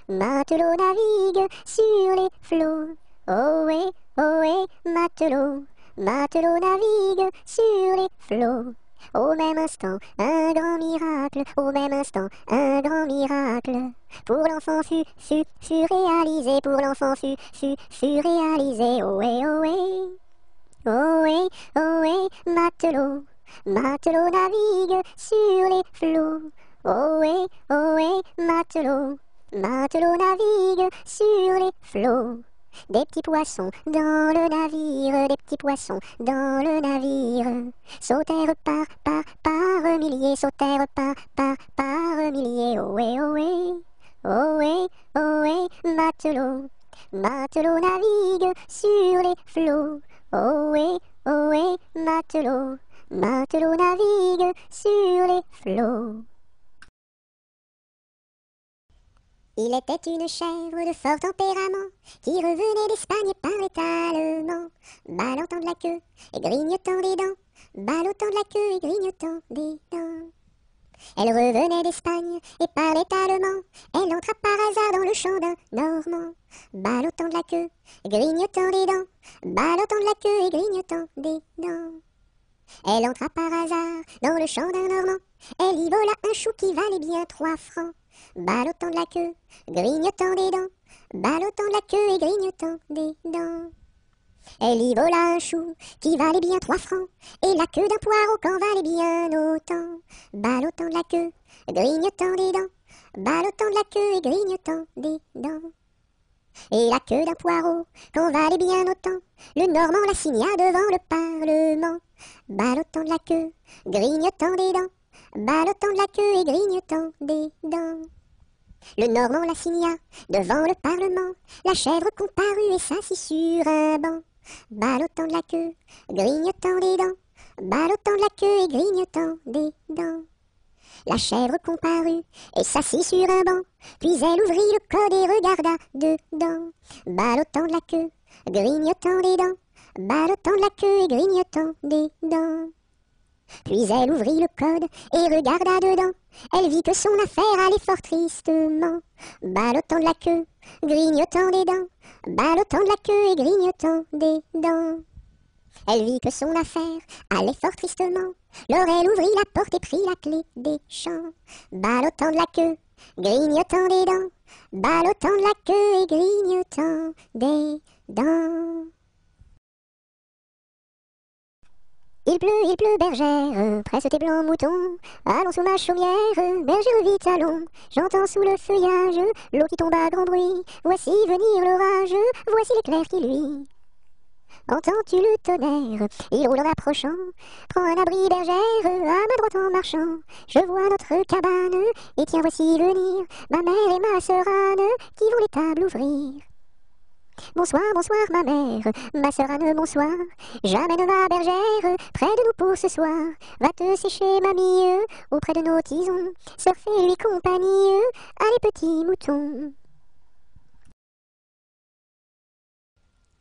matelot navigue sur les flots. Ohé, ohé, matelot, matelot navigue sur les flots. Au même instant, un grand miracle, au même instant, un grand miracle. Pour l'enfant fut réalisé, pour l'enfant fut réalisé. Ohé, ohé, ohé, ohé, matelot, matelot navigue sur les flots. Ohé, ohé, matelot, matelot navigue sur les flots. Des petits poissons dans le navire, des petits poissons dans le navire, sautèrent par milliers, sautèrent par milliers. Ohé, ohé, ohé, ohé, matelot, matelot navigue sur les flots. Ohé, ohé, matelot, matelot navigue sur les flots. Il était une chèvre de fort tempérament, qui revenait d'Espagne et parlait allemand, ballottant de la queue et grignotant des dents, ballottant de la queue et grignotant des dents. Elle revenait d'Espagne et parlait allemand, elle entra par hasard dans le champ d'un Normand, ballottant de la queue, grignotant des dents, ballottant de la queue et grignotant des dents. Elle entra par hasard dans le champ d'un Normand, elle y vola un chou qui valait bien 3 francs, ballottant de la queue, grignotant des dents, ballottant de la queue et grignotant des dents. Elle y vola un chou qui valait bien 3 francs, et la queue d'un poireau qu'en valait bien autant, ballottant de la queue, grignotant des dents, ballottant de la queue et grignotant des dents. Et la queue d'un poireau qu'en valait bien autant, le Normand la signa devant le Parlement, ballottant de la queue, grignotant des dents, ballottant de la queue et grignotant des dents. Le Normand la signa devant le Parlement, la chèvre comparut et s'assit sur un banc, ballottant de la queue, grignotant des dents, ballottant de la queue et grignotant des dents. La chèvre comparut et s'assit sur un banc, puis elle ouvrit le code et regarda dedans, ballottant de la queue, grignotant des dents, ballottant de la queue et grignotant des dents. Puis elle ouvrit le code et regarda dedans, elle vit que son affaire allait fort tristement, ballottant de la queue, grignotant des dents, ballottant de la queue et grignotant des dents. Elle vit que son affaire allait fort tristement, alors elle ouvrit la porte et prit la clé des champs, ballottant de la queue, grignotant des dents, ballottant de la queue et grignotant des dents. Il pleut, bergère, presse tes blancs moutons, allons sous ma chaumière, bergère vite allons, j'entends sous le feuillage, l'eau qui tombe à grand bruit, voici venir l'orage, voici l'éclair qui luit. Entends-tu le tonnerre, il roule en approchant, prends un abri bergère, à ma droite en marchant, je vois notre cabane, et tiens voici venir, ma mère et ma sœur Anne, qui vont les tables ouvrir. Bonsoir, bonsoir ma sœur Anne, bonsoir. J'amène ma bergère près de nous pour ce soir. Va te sécher, mamie, auprès de nos tisons. Sœur, fais-lui compagnie, allez petits moutons.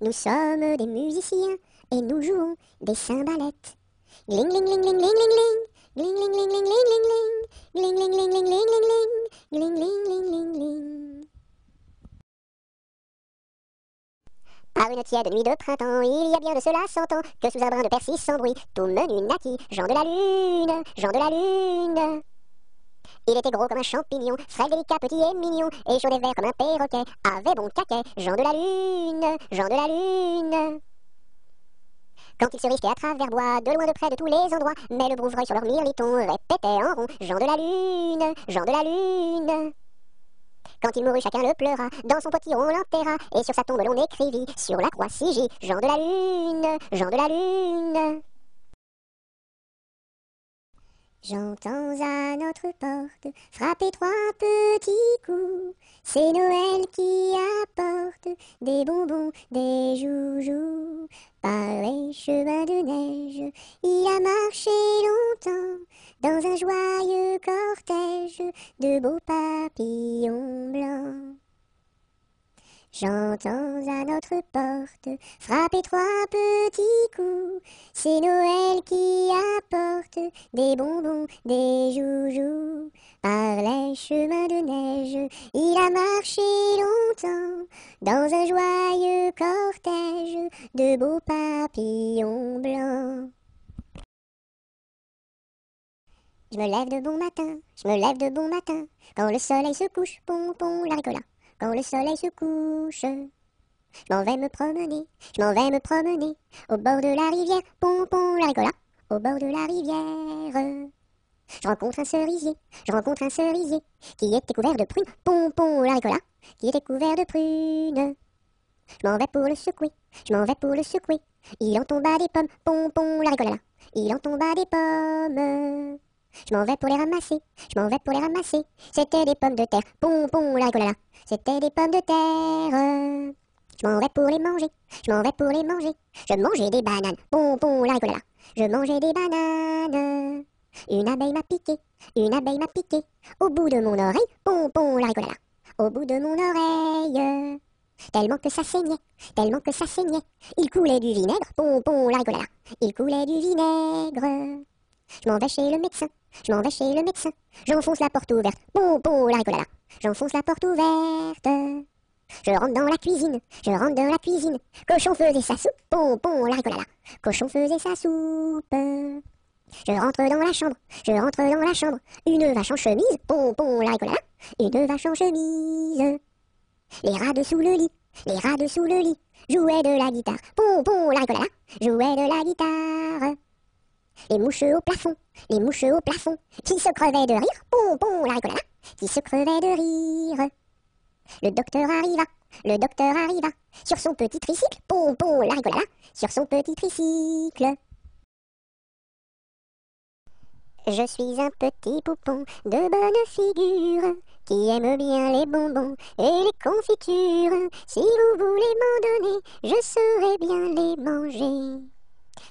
Nous sommes des musiciens et nous jouons des cymbalettes. Gling, gling, gling, gling, gling, gling, gling. Gling, gling, gling, gling, gling, gling, gling. Gling, gling, gling, gling, gling, gling, gling. Gling, gling, gling, gling, gling. Par une tiède nuit de printemps, il y a bien de cela 100 ans, que sous un brin de persil sans bruit, tout menu naquit, Jean de la Lune, Jean de la Lune. Il était gros comme un champignon, frais, délicat, petit et mignon, et chaud et vert comme un perroquet, avait bon caquet, Jean de la Lune, Jean de la Lune. Quand il se risquait à travers bois, de loin de près de tous les endroits, mais le brouvreuil sur leur mirliton répétait en rond, Jean de la Lune, Jean de la Lune. Quand il mourut, chacun le pleura, dans son potiron l'enterra, et sur sa tombe l'on écrivit, sur la croix sigil, Jean de la Lune, Jean de la Lune. J'entends à notre porte frapper 3 petits coups. C'est Noël qui apporte des bonbons, des joujoux. Par les chemins de neige, il a marché longtemps dans un joyeux cortège de beaux papillons blancs. J'entends à notre porte frapper 3 petits coups. C'est Noël qui apporte des bonbons, des joujoux. Par les chemins de neige, il a marché longtemps dans un joyeux cortège de beaux papillons blancs. Je me lève de bon matin, je me lève de bon matin, quand le soleil se couche, pompon la ricola. Quand le soleil se couche, je m'en vais me promener, je m'en vais me promener, au bord de la rivière, pompon la ricola, au bord de la rivière. Je rencontre un cerisier, qui était couvert de prunes, pompon la ricola, qui était couvert de prunes. Je m'en vais pour le secouer, je m'en vais pour le secouer, il en tomba des pommes, pompon la ricola, il en tomba des pommes. Je m'en vais pour les ramasser, je m'en vais pour les ramasser. C'était des pommes de terre, pompon la ricolala. C'était des pommes de terre. Je m'en vais pour les manger, je m'en vais pour les manger. Je mangeais des bananes, pompon la ricolala. Je mangeais des bananes. Une abeille m'a piqué, une abeille m'a piqué. Au bout de mon oreille, pompon la ricolala. Au bout de mon oreille. Tellement que ça saignait, tellement que ça saignait. Il coulait du vinaigre, pompon la ricolala. Il coulait du vinaigre. Je m'en vais chez le médecin, je m'en vais chez le médecin. J'enfonce la porte ouverte, pompon la ricolala. J'enfonce la porte ouverte. Je rentre dans la cuisine, je rentre dans la cuisine. Cochon faisait sa soupe, pompon la ricolala. Cochon faisait sa soupe. Je rentre dans la chambre, je rentre dans la chambre. Une vache en chemise, pompon la ricolala. Une vache en chemise. Les rats dessous le lit, les rats dessous le lit. Jouaient de la guitare, pompon la ricolala. Jouaient de la guitare. Les mouches au plafond, les mouches au plafond, qui se crevaient de rire, pompon la ricolala, qui se crevaient de rire. Le docteur arriva, sur son petit tricycle, pompon la ricolala, sur son petit tricycle. Je suis un petit poupon de bonne figure, qui aime bien les bonbons et les confitures. Si vous voulez m'en donner, je saurai bien les manger.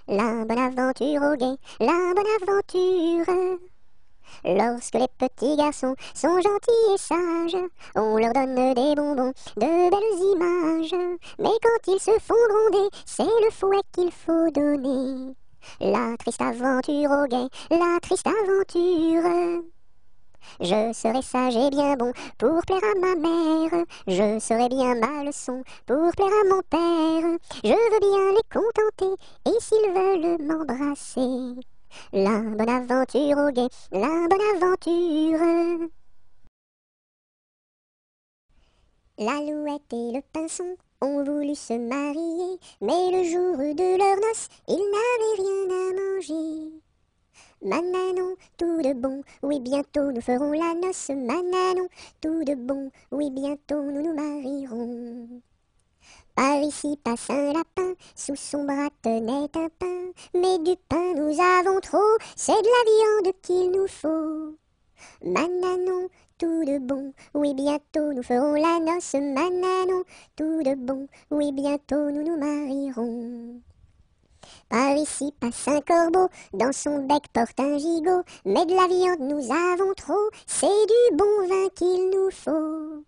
La bonne aventure au guet, la bonne aventure. Lorsque les petits garçons sont gentils et sages, on leur donne des bonbons, de belles images. Mais quand ils se font gronder, c'est le fouet qu'il faut donner. La triste aventure au guet, la triste aventure. Je serai sage et bien bon pour plaire à ma mère. Je saurai bien ma leçon pour plaire à mon père. Je veux bien les contenter et s'ils veulent m'embrasser. La bonne aventure au guet, la bonne aventure. L'Alouette et le Pinson ont voulu se marier, mais le jour de leur noces, ils n'avaient rien à manger. Mananon, tout de bon, oui bientôt nous ferons la noce. Mananon, tout de bon, oui bientôt nous nous marierons. Par ici passe un lapin, sous son bras tenait un pain. Mais du pain nous avons trop, c'est de la viande qu'il nous faut. Mananon, tout de bon, oui bientôt nous ferons la noce. Mananon, tout de bon, oui bientôt nous nous marierons. Par ici passe un corbeau, dans son bec porte un gigot. Mais de la viande nous avons trop, c'est du bon vin qu'il nous faut.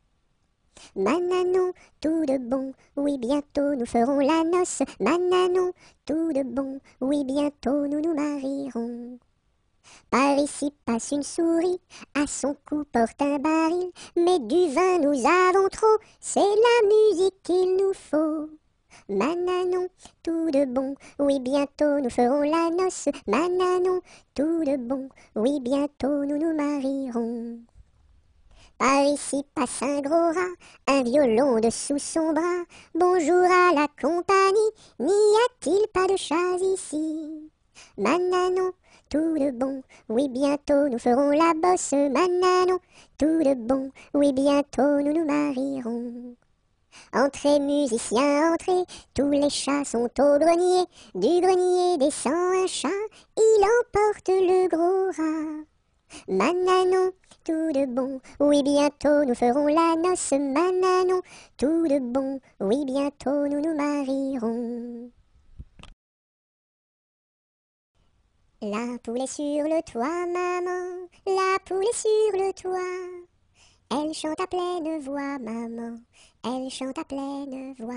Mananon, tout de bon, oui bientôt nous ferons la noce. Mananon, tout de bon, oui bientôt nous nous marierons. Par ici passe une souris, à son cou porte un baril, mais du vin nous avons trop, c'est la musique qu'il nous faut. Mananon, tout de bon, oui bientôt nous ferons la noce. Mananon, tout de bon, oui bientôt nous nous marierons. Par ici passe un gros rat, un violon dessous son bras. Bonjour à la compagnie, n'y a-t-il pas de chats ici? Mananon, tout de bon, oui bientôt nous ferons la bosse. Mananon, tout de bon, oui bientôt nous nous marierons. Entrez musiciens, entrez, tous les chats sont au grenier. Du grenier descend un chat, il emporte le gros rat. Mananon, tout de bon, oui bientôt nous ferons la noce. Mananon, tout de bon, oui bientôt nous nous marierons. La poule est sur le toit, maman, la poule est sur le toit. Elle chante à pleine voix, maman, elle chante à pleine voix.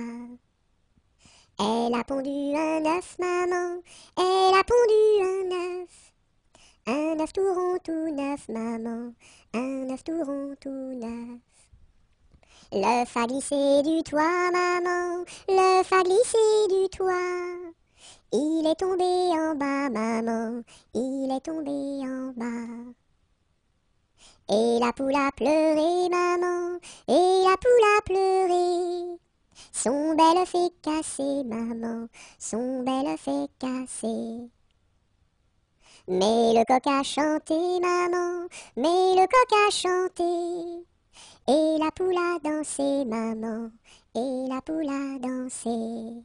Elle a pondu un œuf, maman, elle a pondu un œuf. Un œuf tout rond, tout neuf, maman, un œuf tout rond, tout neuf. L'œuf a glissé du toit, maman, l'œuf a glissé du toit. Il est tombé en bas, maman, il est tombé en bas. Et la poule a pleuré, maman, et la poule a pleuré. Son bel œuf est cassé, maman, son bel œuf est cassé. Mais le coq a chanté, maman, mais le coq a chanté. Et la poule a dansé, maman, et la poule a dansé.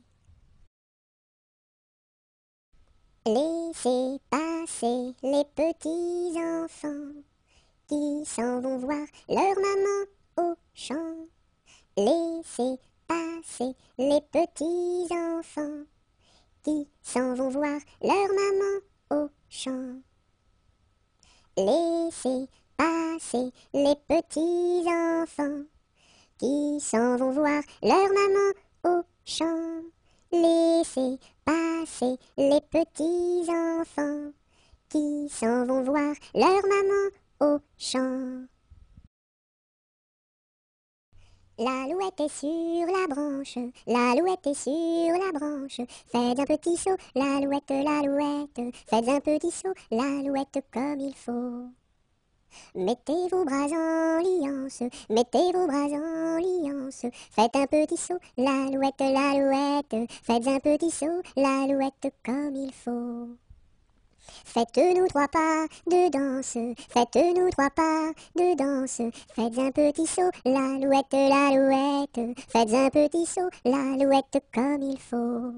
Laissez passer les petits enfants qui s'en vont voir leur maman au champ. Laissez passer les petits enfants qui s'en vont voir leur maman au champ. Laissez passer les petits enfants qui s'en vont voir leur maman au champ. Laissez passer les petits enfants qui s'en vont voir leur maman au champ. L'alouette est sur la branche, l'alouette est sur la branche. Faites un petit saut, l'alouette, l'alouette. Faites un petit saut, l'alouette comme il faut. Mettez vos bras en liance, mettez vos bras en liance. Faites un petit saut, l'alouette, l'alouette. Faites un petit saut, l'alouette comme il faut. Faites-nous 3 pas de danse, faites-nous 3 pas de danse. Faites un petit saut, l'alouette, l'alouette. Faites un petit saut, l'alouette comme il faut.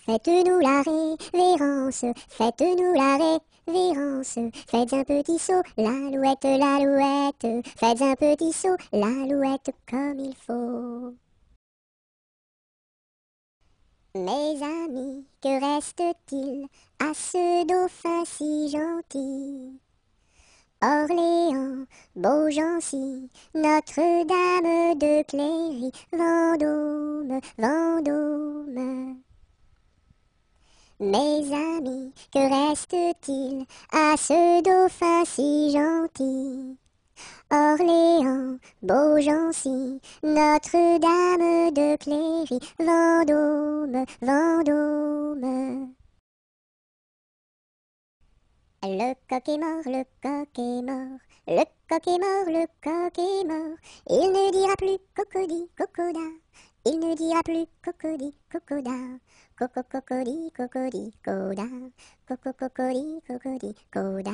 Faites-nous la révérence, faites-nous la révérence. Faites un petit saut, l'alouette, l'alouette. Faites un petit saut, l'alouette comme il faut. Mes amis, que reste-t-il à ce dauphin si gentil? Orléans, Beaugency, Notre-Dame de Cléry, Vendôme, Vendôme. Mes amis, que reste-t-il à ce dauphin si gentil? Orléans, Beaugency, Notre-Dame de Cléry, Vendôme, Vendôme. Le coq est mort, le coq est mort, le coq est mort, le coq est mort. Il ne dira plus cocody, cocoda, il ne dira plus cocody, cocoda. Coco, cocody, cocody, coda, coco, cocody, cocody, coda.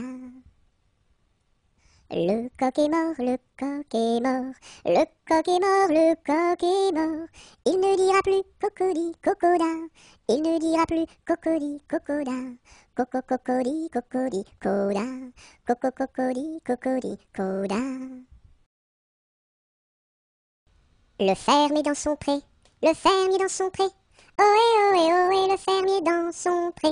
Le coq est mort, le coq est mort, le coq est mort, le coq est mort. Il ne dira plus cocody, cocoda, il ne dira plus cocody, cocoda. Coco, cocody, cocody, coda, coco, cocody, cocody, coda. Le fermier dans son pré, le fermier dans son pré. Ohé, ohé, ohé, le fermier dans son pré.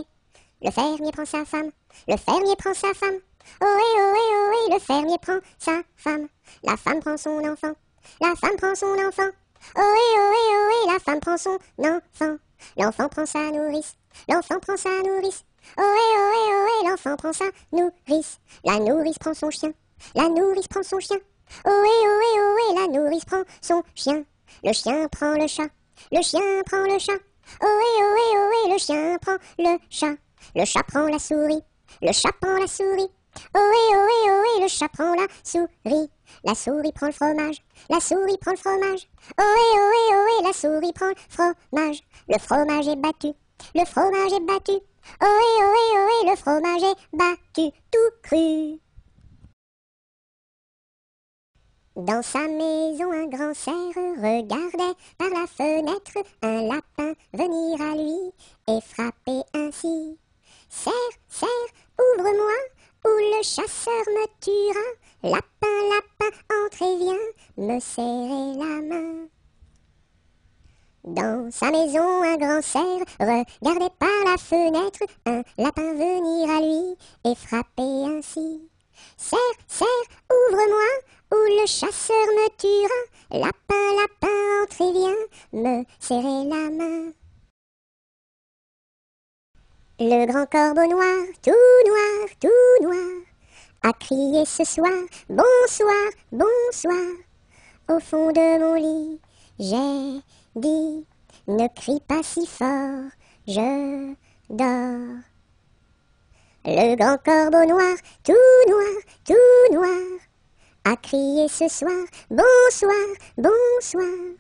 Le fermier prend sa femme, le fermier prend sa femme. Ohé, ohé, ohé, le fermier prend sa femme. La femme prend son enfant, La femme prend son enfant. Ohé, ohé, ohé, la femme prend son enfant. L'enfant prend sa nourrice. L'enfant prend sa nourrice. Ohé, ohé, ohé, l'enfant prend sa nourrice. La nourrice prend son chien. La nourrice prend son chien. Ohé, ohé, ohé, la nourrice prend son chien. Le chien prend le chat. Le chien prend le chat. Ohé, ohé, ohé, le chien prend le chat. Le chat prend la souris. Le chat prend la souris. Ohé, ohé, ohé, le chat prend la souris. La souris prend le fromage. La souris prend le fromage. Ohé, ohé, ohé, la souris prend le fromage. Le fromage est battu. Le fromage est battu. Ohé, ohé, ohé, le fromage est battu tout cru. Dans sa maison, un grand cerf regardait par la fenêtre un lapin venir à lui et frapper ainsi. Cerf, cerf, ouvre-moi, ou le chasseur me tuera. Lapin, lapin, entre et viens me serrer la main. Dans sa maison, un grand cerf regardait par la fenêtre un lapin venir à lui et frapper ainsi. Cerf, cerf, ouvre-moi, ou le chasseur me tuera. Lapin, lapin, entre et viens me serrer la main. Le grand corbeau noir, tout noir, a crié ce soir, bonsoir, bonsoir. Au fond de mon lit, j'ai dit, ne crie pas si fort, je dors. Le grand corbeau noir, tout noir, a crié ce soir, bonsoir, bonsoir.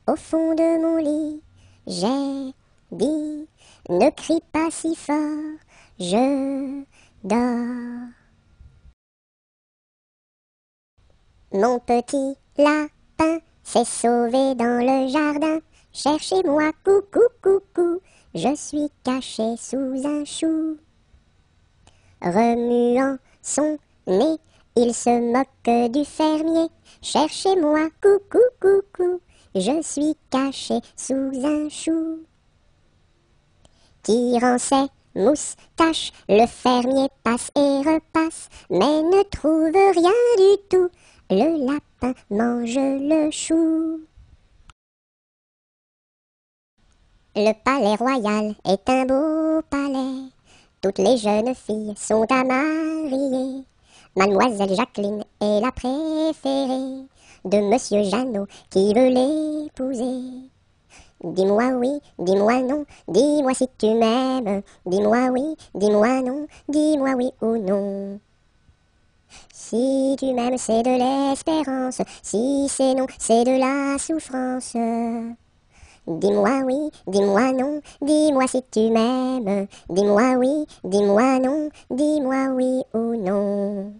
Au fond de mon lit, j'ai dit, ne crie pas si fort, je dors. Mon petit lapin s'est sauvé dans le jardin. Cherchez-moi, coucou, coucou, je suis caché sous un chou. Remuant son nez, il se moque du fermier. Cherchez-moi, coucou, coucou, je suis caché sous un chou. Tirant ses moustaches, le fermier passe et repasse, mais ne trouve rien du tout. Le lapin mange le chou. Le palais royal est un beau palais. Toutes les jeunes filles sont à marier. Mademoiselle Jacqueline est la préférée de Monsieur Jeannot qui veut l'épouser. Dis-moi oui, dis-moi non, dis-moi si tu m'aimes. Dis-moi oui, dis-moi non, dis-moi oui ou non. Si tu m'aimes, c'est de l'espérance. Si c'est non, c'est de la souffrance. Dis-moi oui, dis-moi non, dis-moi si tu m'aimes. Dis-moi oui, dis-moi non, dis-moi oui ou non.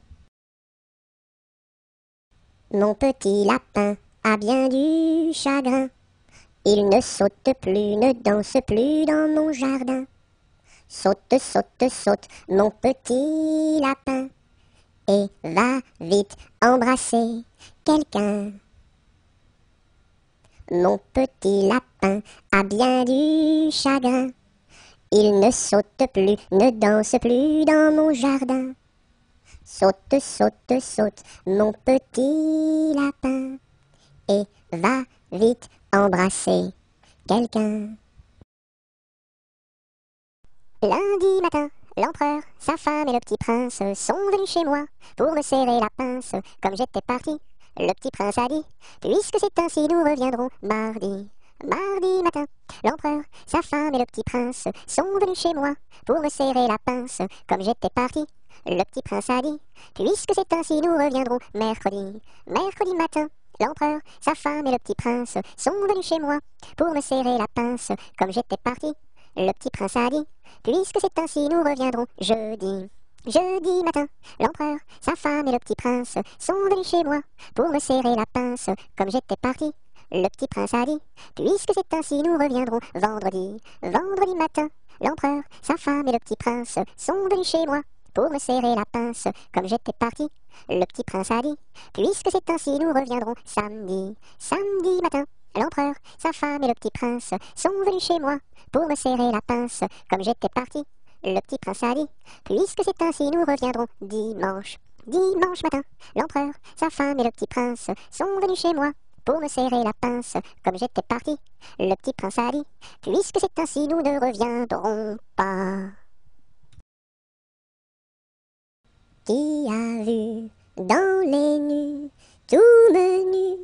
Mon petit lapin a bien du chagrin. Il ne saute plus, ne danse plus dans mon jardin. Saute, saute, saute, mon petit lapin, et va vite embrasser quelqu'un. Mon petit lapin a bien du chagrin. Il ne saute plus, ne danse plus dans mon jardin. Saute, saute, saute, mon petit lapin, et va vite embrasser quelqu'un. Lundi matin, l'empereur, sa femme et le petit prince sont venus chez moi pour me serrer la pince. Comme j'étais parti, le petit prince a dit, puisque c'est ainsi, nous reviendrons mardi. Mardi matin, l'empereur, sa femme et le petit prince sont venus chez moi pour me serrer la pince. Comme j'étais parti, le petit prince a dit, puisque c'est ainsi, nous reviendrons mercredi. Mercredi matin, l'empereur, sa femme et le petit prince sont venus chez moi pour me serrer la pince. Comme j'étais parti, le petit prince a dit, puisque c'est ainsi, nous reviendrons jeudi. Jeudi matin, l'empereur, sa femme et le petit prince sont venus chez moi pour me serrer la pince. Comme j'étais parti, le petit prince a dit, puisque c'est ainsi, nous reviendrons vendredi. Vendredi matin, l'empereur, sa femme et le petit prince sont venus chez moi pour me serrer la pince. Comme j'étais parti, le petit prince a dit, puisque c'est ainsi, nous reviendrons samedi. Samedi matin, l'empereur, sa femme et le petit prince sont venus chez moi pour me serrer la pince. Comme j'étais parti, le petit prince a dit, puisque c'est ainsi, nous reviendrons dimanche. Dimanche matin, l'empereur, sa femme et le petit prince sont venus chez moi pour me serrer la pince. Comme j'étais parti, le petit prince a dit, puisque c'est ainsi, nous ne reviendrons pas. Qui a vu dans les nues, tout menu,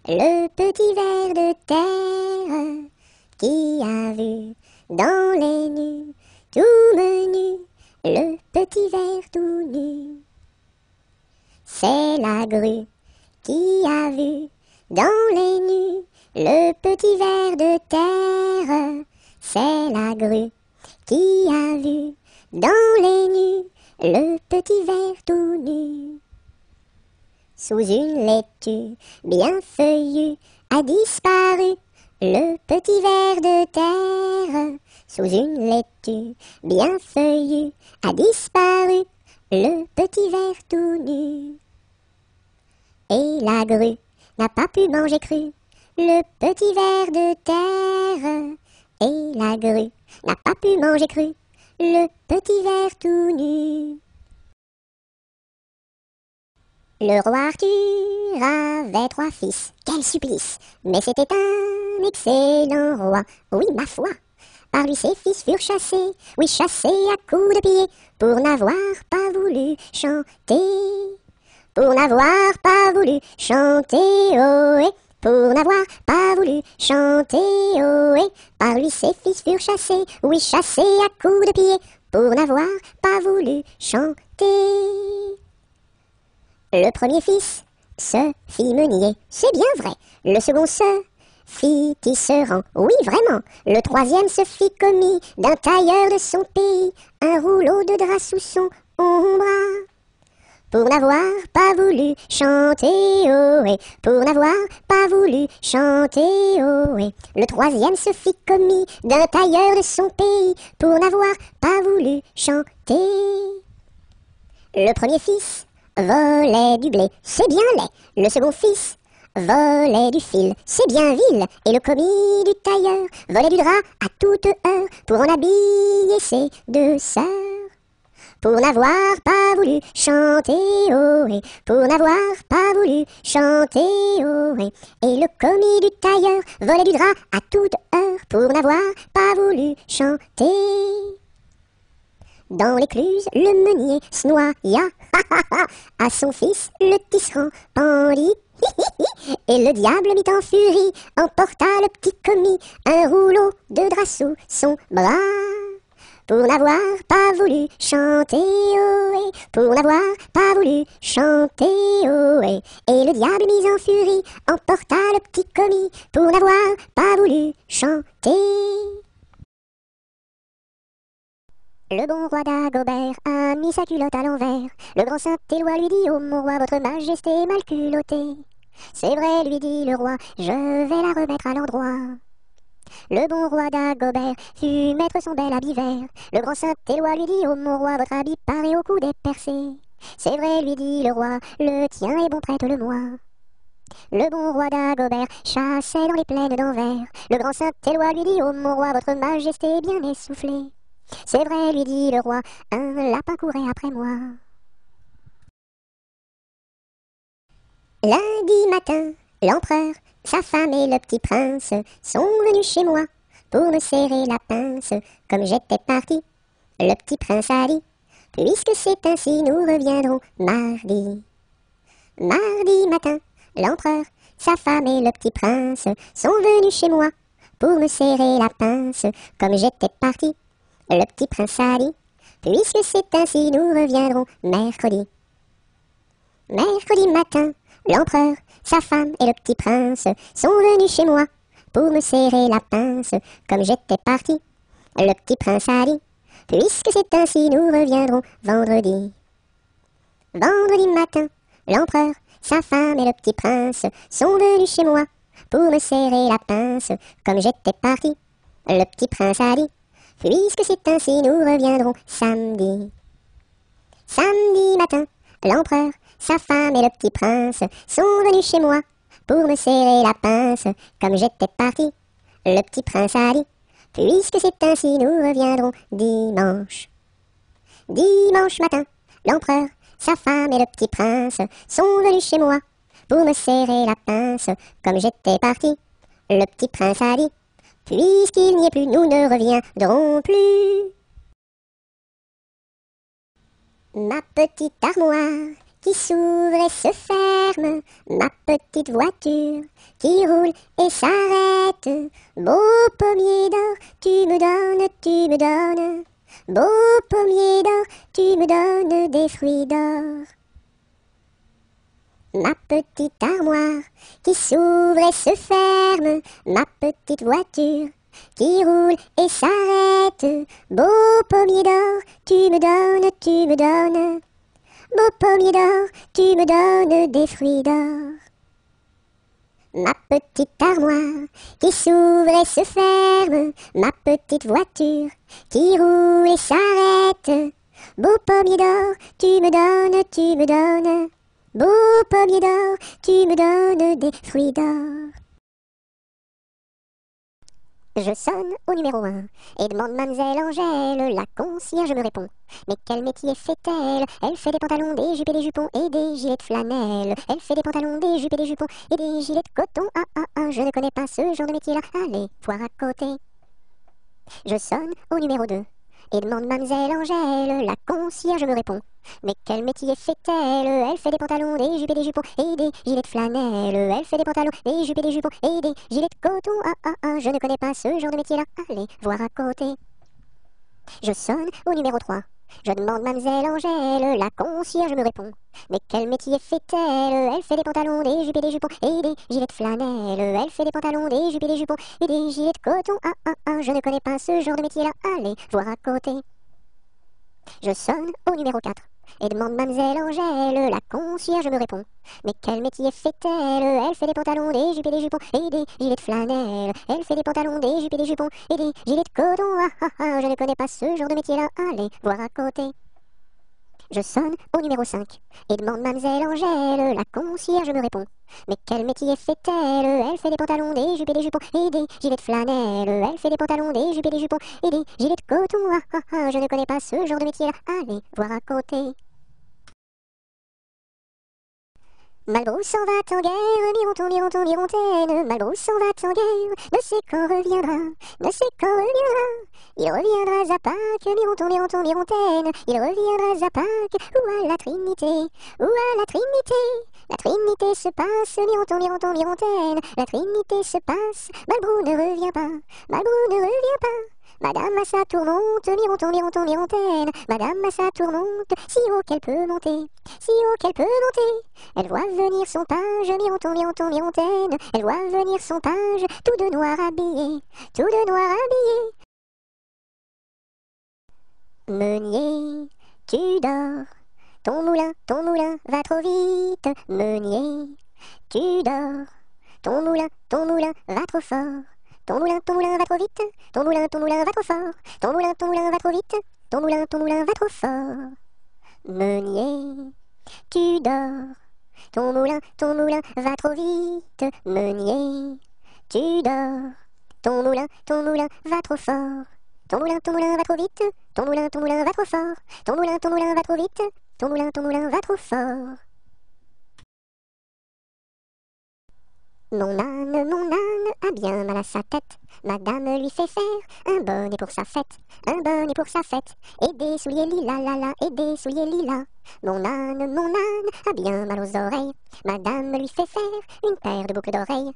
le petit ver de terre? Qui a vu dans les nues, tout menu, le petit ver tout nu? C'est la grue qui a vu dans les nues le petit ver de terre. C'est la grue qui a vu dans les nues le petit ver tout nu. Sous une laitue bien feuillue a disparu le petit ver de terre. Sous une laitue bien feuillue a disparu le petit ver tout nu. Et la grue n'a pas pu manger cru le petit ver de terre. Et la grue n'a pas pu manger cru le petit ver tout nu. Le roi Arthur avait 3 fils, quel supplice! Mais c'était un excellent roi, oui ma foi. Par lui ses fils furent chassés, oui chassés à coups de pied, pour n'avoir pas voulu chanter. Pour n'avoir pas voulu chanter, ohé, pour n'avoir pas voulu chanter, ohé. Par lui ses fils furent chassés, oui chassés à coups de pied, pour n'avoir pas voulu chanter. Le premier fils se fit meunier, c'est bien vrai. Le second se fit tisserand, oui vraiment. Le troisième se fit commis d'un tailleur de son pays, un rouleau de drap sous son bras. Pour n'avoir pas voulu chanter, ohé, pour n'avoir pas voulu chanter, ohé. Le troisième se fit commis d'un tailleur de son pays, pour n'avoir pas voulu chanter. Le premier fils volait du blé, c'est bien laid. Le second fils volait du fil, c'est bien vil. Et le commis du tailleur volait du drap à toute heure, pour en habiller ses 2 sœurs. Pour n'avoir pas voulu chanter, ohé, pour n'avoir pas voulu chanter, ohé. Et le commis du tailleur volait du drap à toute heure, pour n'avoir pas voulu chanter. Dans l'écluse, le meunier se noya, à son fils le tisserand pendit. Et le diable mit en furie, emporta le petit commis, un rouleau de drap sous son bras. Pour n'avoir pas voulu chanter, ohé, pour n'avoir pas voulu chanter, ohé. Et le diable mis en furie, emporta le petit commis, pour n'avoir pas voulu chanter. Le bon roi d'Agobert a mis sa culotte à l'envers. Le grand Saint-Éloi lui dit, ô mon roi, votre majesté est mal culottée. C'est vrai, lui dit le roi, je vais la remettre à l'endroit. Le bon roi d'Agobert fut mettre son bel habit vert. Le grand Saint-Éloi lui dit, ô mon roi, votre habit paraît au cou des percés. C'est vrai, lui dit le roi, le tien est bon, prête-le-moi. Le bon roi d'Agobert chassait dans les plaines d'Anvers. Le grand Saint-Éloi lui dit, ô mon roi, votre majesté est bien essoufflée. C'est vrai, lui dit le roi, un lapin courait après moi. Lundi matin, l'empereur, sa femme et le petit prince sont venus chez moi pour me serrer la pince. Comme j'étais parti, le petit prince a dit, puisque c'est ainsi, nous reviendrons mardi. Mardi matin, l'empereur, sa femme et le petit prince sont venus chez moi pour me serrer la pince. Comme j'étais parti, le petit prince a dit, puisque c'est ainsi, nous reviendrons mercredi. Mercredi matin, l'empereur, sa femme et le petit prince sont venus chez moi pour me serrer la pince. Comme j'étais parti, le petit prince a dit, puisque c'est ainsi, nous reviendrons vendredi. Vendredi matin, l'empereur, sa femme et le petit prince sont venus chez moi pour me serrer la pince. Comme j'étais parti, le petit prince a dit, puisque c'est ainsi, nous reviendrons samedi. Samedi matin, l'empereur, sa femme et le petit prince sont venus chez moi pour me serrer la pince. Comme j'étais parti, le petit prince a dit, puisque c'est ainsi, nous reviendrons dimanche. Dimanche matin, l'empereur, Sa femme et le petit prince sont venus chez moi pour me serrer la pince comme j'étais parti. Le petit prince a dit, puisqu'il n'y est plus, nous ne reviendrons plus. Ma petite armoire qui s'ouvre et se ferme, ma petite voiture qui roule et s'arrête. Beau pommier d'or, tu me donnes. Beau pommier d'or, tu me donnes des fruits d'or. Ma petite armoire qui s'ouvre et se ferme, ma petite voiture qui roule et s'arrête. Beau pommier d'or, tu me donnes. Beau pommier d'or, tu me donnes des fruits d'or. Ma petite armoire qui s'ouvre et se ferme, ma petite voiture qui roule et s'arrête. Beau pommier d'or, tu me donnes. Beau pommier d'or, tu me donnes des fruits d'or. Je sonne au numéro 1 et demande mademoiselle Angèle, la concierge me répond. Mais quel métier fait-elle? Elle fait des pantalons, des jupes et des jupons et des gilets de flanelle. Elle fait des pantalons, des jupes et des jupons et des gilets de coton. Je ne connais pas ce genre de métier-là. Allez, voir à côté. Je sonne au numéro 2 et demande mademoiselle Angèle, la concierge me répond. Mais quel métier fait-elle? Elle fait des pantalons, des jupes et des jupons et des gilets de flanelle. Elle fait des pantalons, des jupes et des jupons et des gilets de coton. Je ne connais pas ce genre de métier-là. Allez, voir à côté. Je sonne au numéro 3. Je demande mademoiselle Angèle, la concierge me répond. Mais quel métier fait-elle? Elle fait des pantalons, des jupes et des jupons et des gilets de flanelle. Elle fait des pantalons, des jupes et des jupons et des gilets de coton. Je ne connais pas ce genre de métier-là. Allez, voir à côté. Je sonne au numéro 4 et demande mademoiselle Angèle, la concierge me répond. Mais quel métier fait-elle? Elle fait des pantalons, des jupes et des jupons et des gilets de flanelle. Elle fait des pantalons, des jupes et des jupons et des gilets de coton. Je ne connais pas ce genre de métier-là. Allez, voir à côté. Je sonne au numéro 5 et demande mademoiselle Angèle, la concierge me répond. Mais quel métier fait-elle? Elle fait des pantalons, des jupes et des jupons et des gilets de flanelle. Elle fait des pantalons, des jupes et des jupons et des gilets de coton. Je ne connais pas ce genre de métier-là. Allez, voir à côté. Malbrousse s'en va en guerre, Mirontaine. Malbrousse s'en va en guerre, ne sait quand reviendra. Il reviendra à Pâques, Mirontaine. Il reviendra à Pâques, ou à la Trinité. La Trinité se passe, Mirontaine. La Trinité se passe, Malbrou ne revient pas. Madame à sa tourmente, Mirontaine. Madame à sa tourmente, si haut qu'elle peut monter. Elle voit venir son page, Mirontaine. Elle voit venir son page, tout de noir habillé. Meunier, tu dors. Ton moulin va trop vite. Meunier, tu dors. Ton moulin va trop fort. Ton moulin va trop vite. Ton moulin va trop fort. Ton moulin va trop vite. Ton moulin va trop fort. Meunier, tu dors. Ton moulin va trop vite. Meunier, tu dors. Ton moulin va trop fort. Ton moulin va trop vite. Ton moulin va trop fort. Ton moulin va trop vite. Ton moulin va trop fort. Mon âne a bien mal à sa tête. Madame lui fait faire un bonnet pour sa fête. Et des souliers lilas, et des souliers lilas. Mon âne a bien mal aux oreilles. Madame lui fait faire une paire de boucles d'oreilles.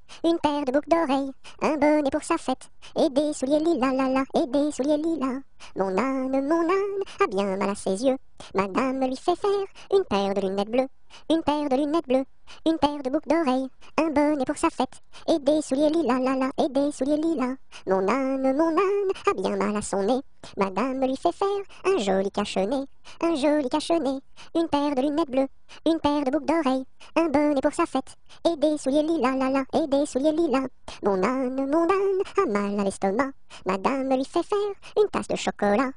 Un bonnet pour sa fête. Et des souliers lilas, et des souliers lilas. Mon âne a bien mal à ses yeux. Madame lui fait faire une paire de lunettes bleues. Une paire de boucles d'oreilles. Un bonnet pour sa fête. Et des souliers lilas, et des souliers lilas. Mon âne a bien mal à son nez. Madame lui fait faire un joli cache-nez. Une paire de lunettes bleues. Une paire de boucles d'oreilles. Un bonnet pour sa fête. Et des souliers lilas, et des souliers lilas. Mon âne a mal à l'estomac. Madame lui fait faire une tasse de chocolat.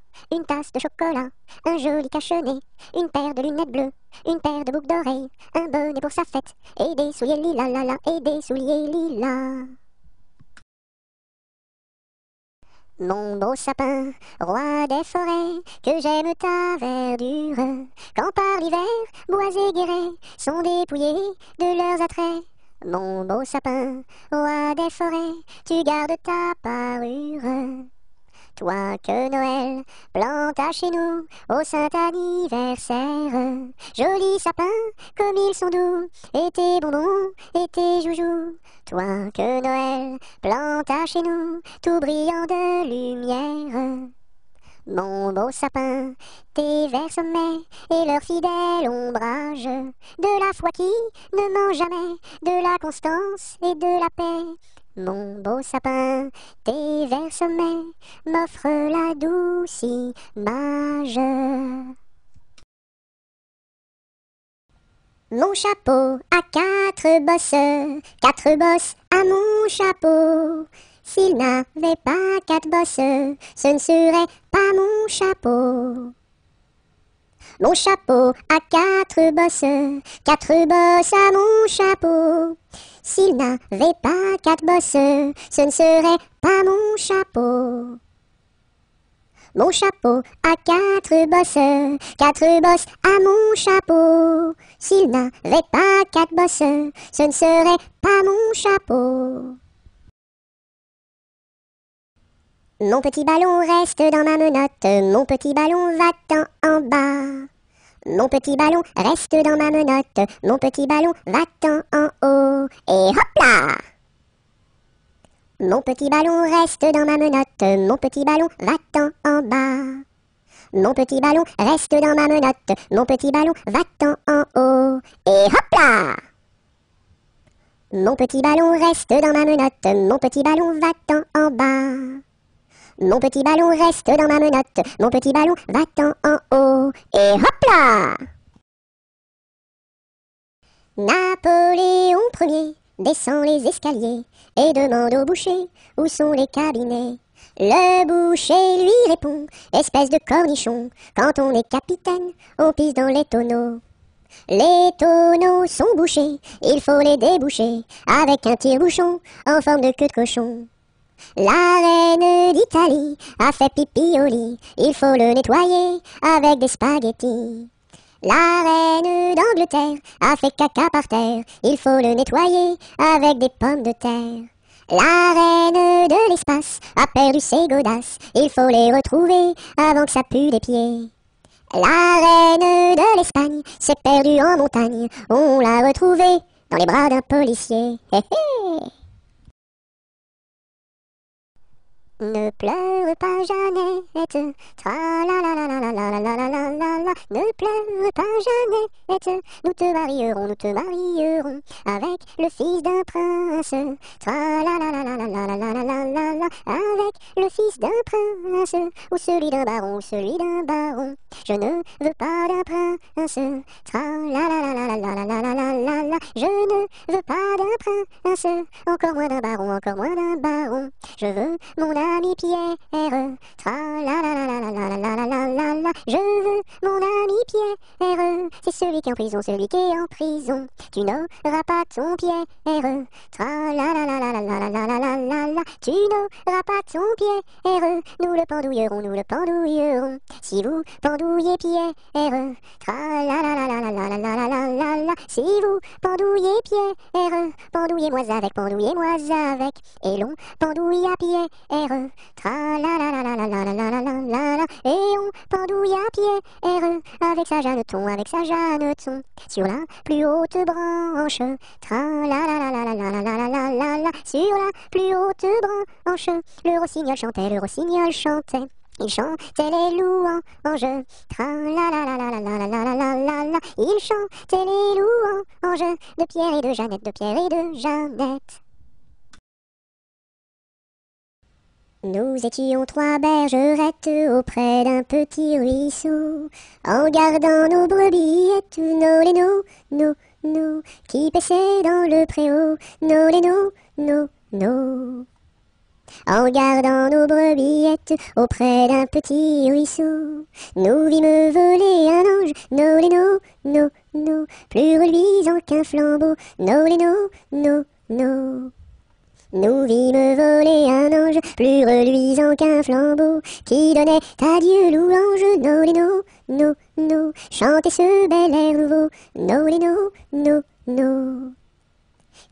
Un joli cache-nez. Une paire de lunettes bleues. Une paire de boucles d'oreilles. Un bonnet pour sa fête. Et des souliers lilas, et des souliers lilas. Mon beau sapin, roi des forêts, que j'aime ta verdure, quand par l'hiver, bois et guérets sont dépouillés de leurs attraits. Mon beau sapin, roi des forêts, tu gardes ta parure. Toi que Noël planta chez nous au saint anniversaire. Joli sapin, comme ils sont doux, et tes bonbons, et tes joujoux. Toi que Noël planta chez nous, tout brillant de lumière. Mon beau sapin, tes verts sommets et leur fidèle ombrage, de la foi qui ne ment jamais, de la constance et de la paix. Mon beau sapin, tes verts sommets m'offrent la douce image. Mon chapeau a quatre bosses à mon chapeau. S'il n'avait pas quatre bosses, ce ne serait pas mon chapeau. Mon chapeau a quatre bosses à mon chapeau. S'il n'avait pas quatre bosses, ce ne serait pas mon chapeau. Mon chapeau a quatre bosses à mon chapeau. S'il n'avait pas quatre bosses, ce ne serait pas mon chapeau. Mon petit ballon reste dans ma menotte, mon petit ballon va-t'en en bas. Mon petit ballon reste dans ma menotte, mon petit ballon va-t'en en haut. Et hop là! Mon petit ballon reste dans ma menotte, mon petit ballon va-t'en en bas. Mon petit ballon reste dans ma menotte, mon petit ballon va-t'en en haut. Et hop là! Mon petit ballon reste dans ma menotte, mon petit ballon va-t'en en bas. Mon petit ballon reste dans ma menotte, mon petit ballon va-t'en en haut. Et hop là! Napoléon Ier descend les escaliers et demande au boucher où sont les cabinets. Le boucher lui répond, espèce de cornichon, quand on est capitaine, on pisse dans les tonneaux. Les tonneaux sont bouchés, il faut les déboucher avec un tire-bouchon en forme de queue de cochon. La reine d'Italie a fait pipi au lit, il faut le nettoyer avec des spaghettis. La reine d'Angleterre a fait caca par terre, il faut le nettoyer avec des pommes de terre. La reine de l'espace a perdu ses godasses, il faut les retrouver avant que ça pue des pieds. La reine de l'Espagne s'est perdue en montagne, on l'a retrouvée dans les bras d'un policier. Hé hé! Ne pleure pas Jeannette, tra-la-la-la-la-la-la-la-la-la-la. Ne pleure pas Jeannette, nous te marierons avec le fils d'un prince. Tra-la-la-la-la-la-la-la-la-la-la, avec le fils d'un prince, ou celui d'un baron, Je ne veux pas d'un prince, tra-la-la-la-la-la-la-la-la-la. Je ne veux pas d'un prince, encore moins d'un baron. Je veux mon ami Pierre, tra-la-la-la-la-la-la-la-la-la-la. Je veux mon ami Pierre, c'est celui qui est en prison, Tu n'auras pas ton Pierre, tra-la-la-la-la-la-la-la-la-la-la. Tu n'auras pas ton Pierre, nous le pendouillerons. Si vous pendouillez Pierre, tra-la-la-la-la-la-la-la-la-la-la. Si vous pendouillez Pierre, pendouillez-moi avec, et l'on pendouille à Pierre, tra-la-la-la-la-la-la-la-la-la-la. Et on pendouille à Pierre, avec sa Jeanneton, sur la plus haute branche, tra-la-la-la-la-la-la-la-la-la. Sur la plus haute branche, le rossignol chantait. Il chantait les louanges, tra-la-la-la-la-la-la-la-la-la. Il chantait les louanges de Pierre et de Jeannette. Nous étions trois bergerettes auprès d'un petit ruisseau, en gardant nos brebillettes, nos lénos, nos, qui paissaient dans le préau, nos lénos, nos. En gardant nos brebillettes auprès d'un petit ruisseau, nous vîmes voler un ange, nos lénos, nos, plus reluisant qu'un flambeau, nos lénos, nos. Nous vîmes voler un ange plus reluisant qu'un flambeau, qui donnait à Dieu louange, nolino, no, no, chantez ce bel air nouveau, nolino, no, no.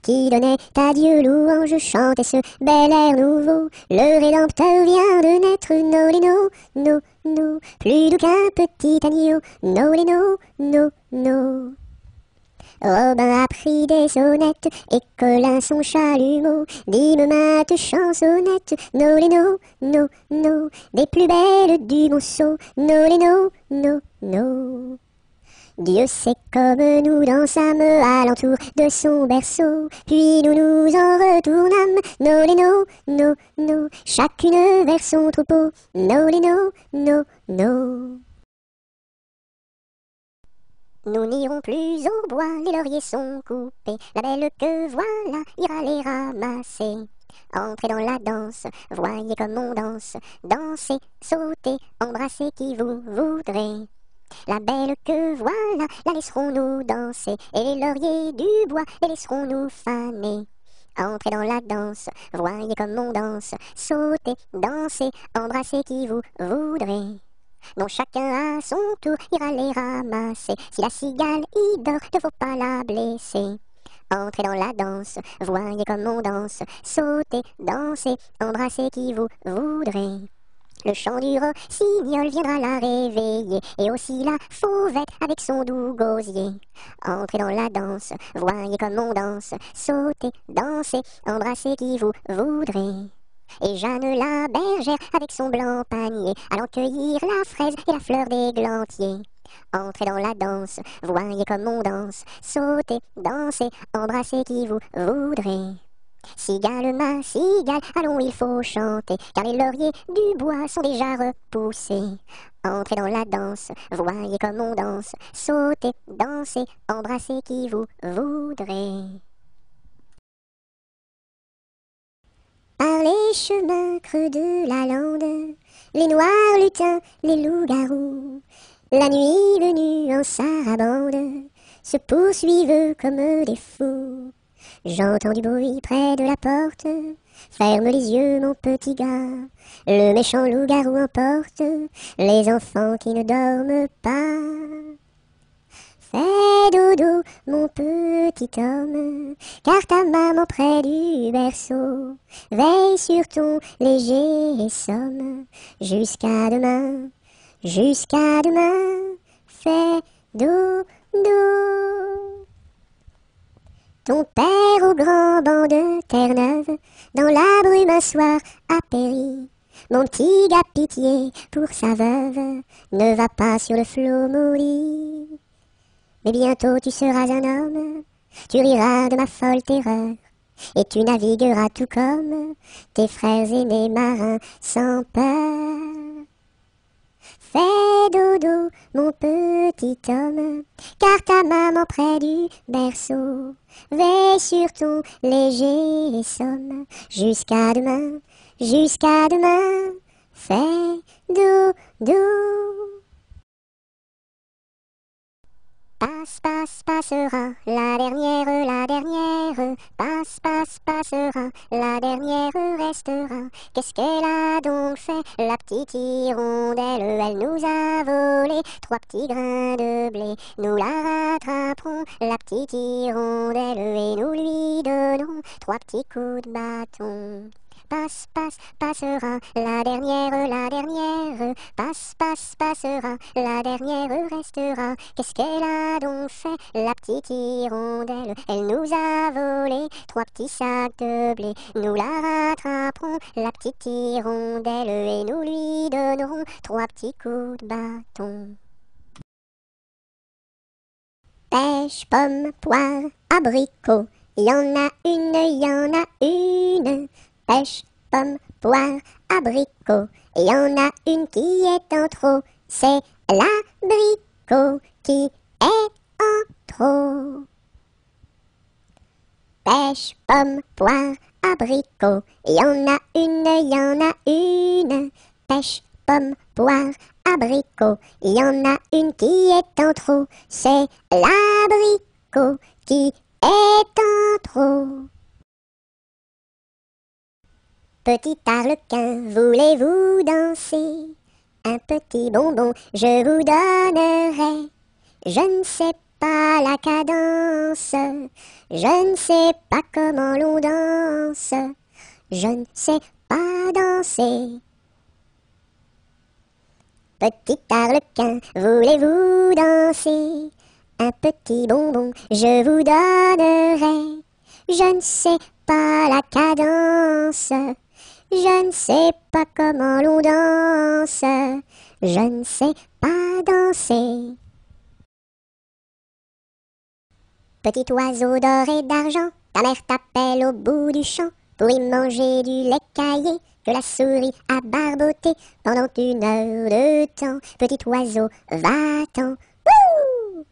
Qui donnait à Dieu louange, chantez ce bel air nouveau, le Rédempteur vient de naître, nolino, no, no, plus doux qu'un petit agneau, nolino, no, no. Robin a pris des sonnettes, et Colin son chalumeau, dîme mainte chansonnette, nolino, no, no, des plus belles du monceau, nolino, no, no. Dieu sait comme nous dansâmes alentour de son berceau, puis nous nous en retournâmes, nolino, no, no, chacune vers son troupeau, nolino, no, no. Nous n'irons plus au bois, les lauriers sont coupés, la belle que voilà ira les ramasser. Entrez dans la danse, voyez comme on danse, dansez, sautez, embrassez qui vous voudrez. La belle que voilà, la laisserons-nous danser, et les lauriers du bois, les laisserons-nous faner. Entrez dans la danse, voyez comme on danse, sautez, dansez, embrassez qui vous voudrez. Bon, chacun à son tour ira les ramasser. Si la cigale y dort, ne faut pas la blesser. Entrez dans la danse, voyez comme on danse, sautez, dansez, embrassez qui vous voudrez. Le chant du rossignol viendra la réveiller, et aussi la fauvette avec son doux gosier. Entrez dans la danse, voyez comme on danse, sautez, dansez, embrassez qui vous voudrez. Et Jeanne la bergère avec son blanc panier, allant cueillir la fraise et la fleur d'églantier. Entrez dans la danse, voyez comme on danse, sautez, dansez, embrassez qui vous voudrez. Cigale, ma cigale, allons, il faut chanter, car les lauriers du bois sont déjà repoussés. Entrez dans la danse, voyez comme on danse, sautez, dansez, embrassez qui vous voudrez. Par les chemins creux de la lande, les noirs lutins, les loups-garous, la nuit venue en sarabande, se poursuivent comme des fous. J'entends du bruit près de la porte, ferme les yeux mon petit gars, le méchant loup-garou emporte les enfants qui ne dorment pas. Fais dodo, mon petit homme, car ta maman près du berceau veille sur ton léger somme. Jusqu'à demain, fais dodo. Ton père au grand banc de Terre-Neuve, dans la brume un soir a péri. Mon petit gars, pitié pour sa veuve, ne va pas sur le flot maudit. Mais bientôt tu seras un homme, tu riras de ma folle terreur, et tu navigueras tout comme tes frères aînés marins sans peur. Fais dodo, mon petit homme, car ta maman près du berceau veille sur ton léger somme. Jusqu'à demain, fais dodo. Passe, passe, passera, la dernière, passe, passe, passera, la dernière restera. Qu'est-ce qu'elle a donc fait, la petite hirondelle? Elle nous a volé 3 petits grains de blé. Nous la rattraperons, la petite hirondelle, et nous lui donnerons 3 petits coups de bâton. Passe, passe, passera, la dernière, passe, passe, passera, la dernière restera. Qu'est-ce qu'elle a donc fait, la petite hirondelle? Elle nous a volé 3 petits sacs de blé. Nous la rattraperons, la petite hirondelle, et nous lui donnerons 3 petits coups de bâton. Pêche, pomme, poire, abricot, y en a une. Pêche, pomme, poire, abricot, y en a une qui est en trop, c'est l'abricot qui est en trop. Pêche, pomme, poire, abricot, y en a une. Pêche, pomme, poire, abricot, y en a une qui est en trop, c'est l'abricot qui est en trop. Petit arlequin, voulez-vous danser? Un petit bonbon, je vous donnerai. Je ne sais pas la cadence, je ne sais pas comment l'on danse, je ne sais pas danser. Petit arlequin, voulez-vous danser? Un petit bonbon, je vous donnerai. Je ne sais pas la cadence, je ne sais pas comment l'on danse, je ne sais pas danser. Petit oiseau d'or et d'argent, ta mère t'appelle au bout du champ pour y manger du lait caillé que la souris a barboté pendant 1 heure de temps. Petit oiseau, va-t'en. Wouh!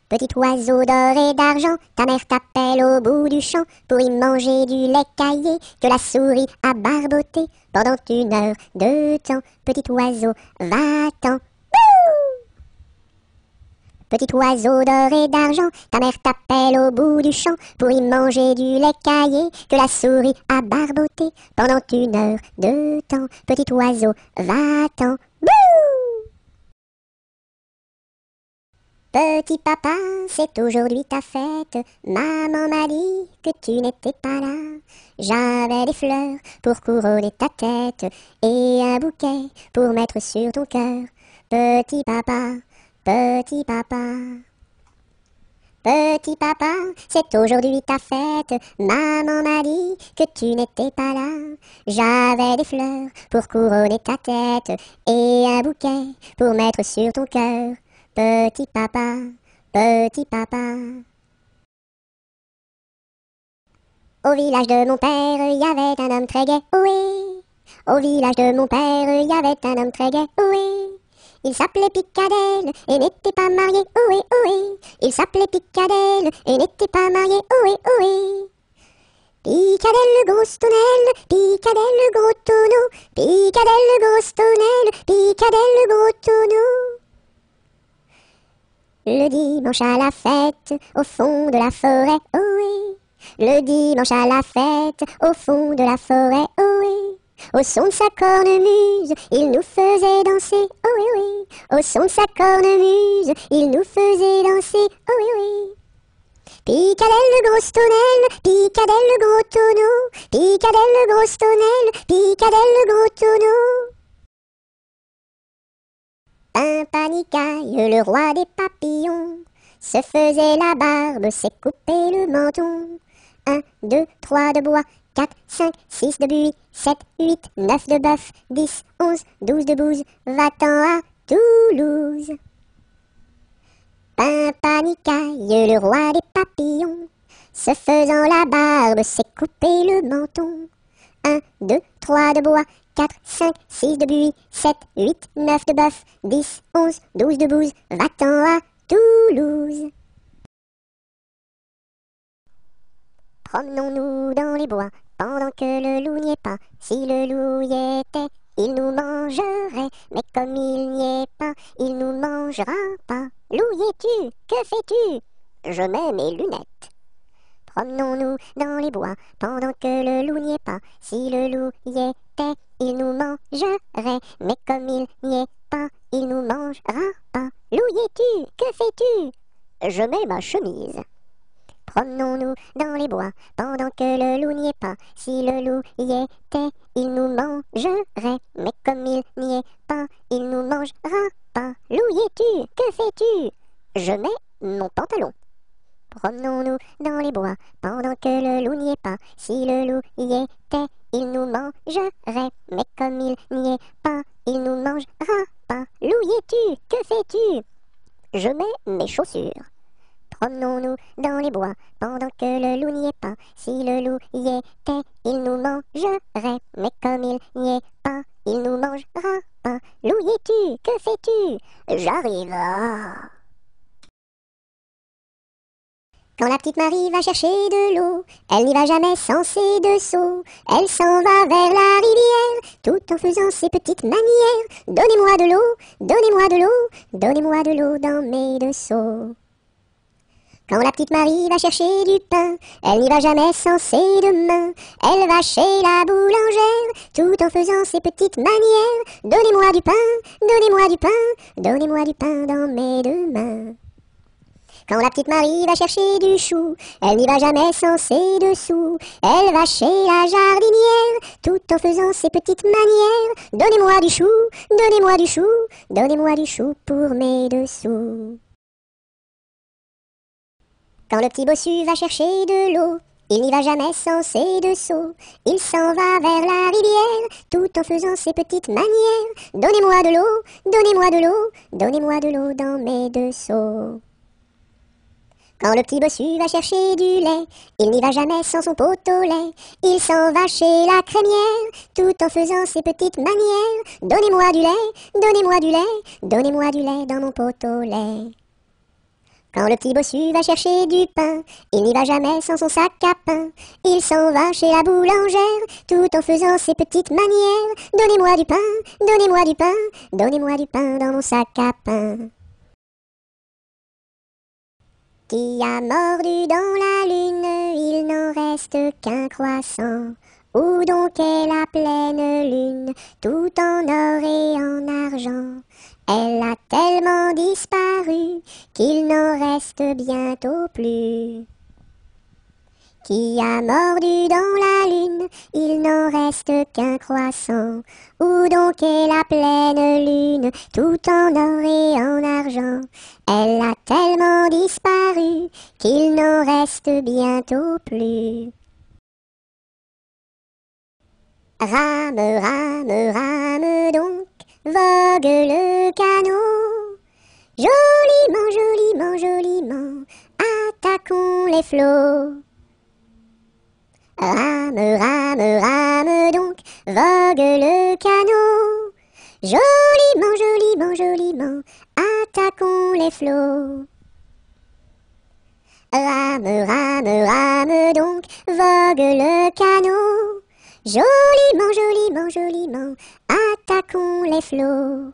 Petit oiseau d'or et d'argent, ta mère t'appelle au bout du champ pour y manger du lait caillé que la souris a barboté pendant 1 heure de temps. Petit oiseau, va-t'en. Petit oiseau d'or et d'argent, ta mère t'appelle au bout du champ pour y manger du lait caillé que la souris a barboté pendant 1 heure de temps. Petit oiseau, va-t'en. Bouh! Petit papa, c'est aujourd'hui ta fête. Maman m'a dit que tu n'étais pas là. J'avais des fleurs pour couronner ta tête et un bouquet pour mettre sur ton cœur. Petit papa. Petit papa, petit papa, c'est aujourd'hui ta fête. Maman m'a dit que tu n'étais pas là. J'avais des fleurs pour couronner ta tête et un bouquet pour mettre sur ton cœur. Petit papa, petit papa. Au village de mon père, il y avait un homme très gai, oui. Au village de mon père, il y avait un homme très gai, oui. Il s'appelait Picadelle et n'était pas marié, ohé, ohé. Il s'appelait Picadelle et n'était pas marié, ohé, ohé. Picadelle le gros tonnelle, Picadelle le gros tonneau, Picadelle le gros tonnelle, Picadelle le gros tonneau. Le dimanche à la fête, au fond de la forêt, ohé. Le dimanche à la fête, au fond de la forêt, ohé. Au son de sa cornemuse, il nous faisait danser, oh oui oui. Au son de sa cornemuse, il nous faisait danser, oh oui oui. Picadelle le gros tonnelle, Picadelle le gros tonneau, Picadelle le gros tonnelle, Picadelle le gros tonneau. Pimpanicaille, le roi des papillons, se faisait la barbe, s'est coupé le menton. 1, 2, 3 de bois, 4, 5, 6 de buis, 7, 8, 9 de bœuf, 10, 11, 12 de bouse, va-t'en à Toulouse. Pimpanicaille, le roi des papillons, se faisant la barbe, s'est coupé le menton. 1, 2, 3 de bois, 4, 5, 6 de buis, 7, 8, 9 de bœuf, 10, 11, 12 de bouse, va-t'en à Toulouse. Promenons-nous dans les bois, pendant que le loup n'y est pas. Si le loup y était, il nous mangerait. Mais comme il n'y est pas, il nous mangera pas. Loup y es-tu? Que fais-tu? Je mets mes lunettes. Promenons-nous dans les bois, pendant que le loup n'y est pas. Si le loup y était, il nous mangerait. Mais comme il n'y est pas, il nous mangera pas. Loup y es-tu? Que fais-tu? Je mets ma chemise. Promenons-nous dans les bois, pendant que le loup n'y est pas. Si le loup y était, il nous mangerait. Mais comme il n'y est pas, il nous mangera pas. Loup y es-tu? Que fais-tu? Je mets mon pantalon. Promenons-nous dans les bois, pendant que le loup n'y est pas. Si le loup y était, il nous mangerait. Mais comme il n'y est pas, il nous mangera pas. Loup y es-tu? Que fais-tu? Je mets mes chaussures. Promenons-nous dans les bois, pendant que le loup n'y est pas. Si le loup y était, il nous mangerait. Mais comme il n'y est pas, il nous mangera pas. Loup y es-tu? Que fais-tu? J'arrive. Quand la petite Marie va chercher de l'eau, elle n'y va jamais sans ses 2 seaux. Elle s'en va vers la rivière, tout en faisant ses petites manières. Donnez-moi de l'eau, donnez-moi de l'eau, donnez-moi de l'eau dans mes 2 seaux. Quand la petite Marie va chercher du pain, elle n'y va jamais sans ses deux mains. Elle va chez la boulangère, tout en faisant ses petites manières. Donnez-moi du pain, donnez-moi du pain, donnez-moi du pain dans mes deux mains. Quand la petite Marie va chercher du chou, elle n'y va jamais sans ses dessous. Elle va chez la jardinière, tout en faisant ses petites manières. Donnez-moi du chou, donnez-moi du chou, donnez-moi du chou pour mes dessous. Quand le petit bossu va chercher de l'eau, il n'y va jamais sans ses deux seaux. Il s'en va vers la rivière, tout en faisant ses petites manières. Donnez-moi de l'eau, donnez-moi de l'eau, donnez-moi de l'eau dans mes deux seaux. Quand le petit bossu va chercher du lait, il n'y va jamais sans son pot au lait. Il s'en va chez la crémière, tout en faisant ses petites manières. Donnez-moi du lait, donnez-moi du lait, donnez-moi du lait dans mon pot au lait. Quand le petit bossu va chercher du pain, il n'y va jamais sans son sac à pain. Il s'en va chez la boulangère, tout en faisant ses petites manières. Donnez-moi du pain, donnez-moi du pain, donnez-moi du pain dans mon sac à pain. Qui a mordu dans la lune, il n'en reste qu'un croissant. Où donc est la pleine lune, tout en or et en argent? Elle a tellement disparu qu'il n'en reste bientôt plus. Qui a mordu dans la lune, il n'en reste qu'un croissant. Où donc est la pleine lune, tout en or et en argent? Elle a tellement disparu qu'il n'en reste bientôt plus. Rame, rame, rame donc, vogue le canot. Joliment, joliment, joliment, attaquons les flots. Rame, rame, rame donc, vogue le canot. Joliment, joliment, joliment, attaquons les flots. Rame, rame, rame donc, vogue le canot. Joliment, joliment, joliment, attaquons les flots.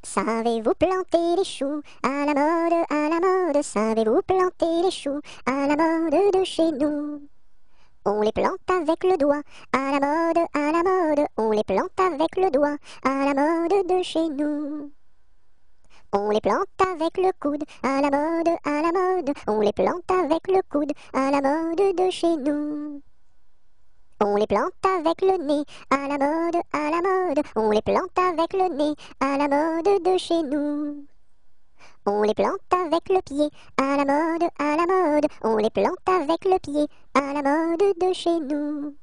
Savez-vous planter les choux à la mode, à la mode? Savez-vous planter les choux à la mode de chez nous? On les plante avec le doigt, à la mode, à la mode. On les plante avec le doigt, à la mode de chez nous. On les plante avec le coude, à la mode, à la mode. On les plante avec le coude, à la mode de chez nous. On les plante avec le nez, à la mode, à la mode. On les plante avec le nez, à la mode de chez nous. On les plante avec le pied, à la mode, à la mode. On les plante avec le pied, à la mode de chez nous.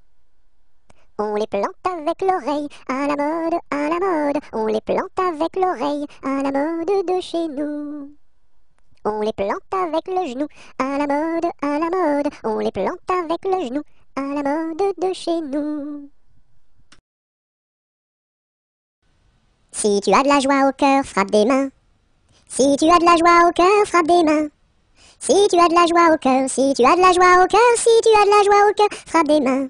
On les plante avec l'oreille, à la mode, à la mode. On les plante avec l'oreille, à la mode de chez nous. On les plante avec le genou, à la mode, à la mode. On les plante avec le genou, à la mode de chez nous. Si tu as de la joie au cœur, frappe des mains. Si tu as de la joie au cœur, frappe des mains. Si tu as de la joie au cœur, si tu as de la joie au cœur, si tu as de la joie au cœur, frappe des mains.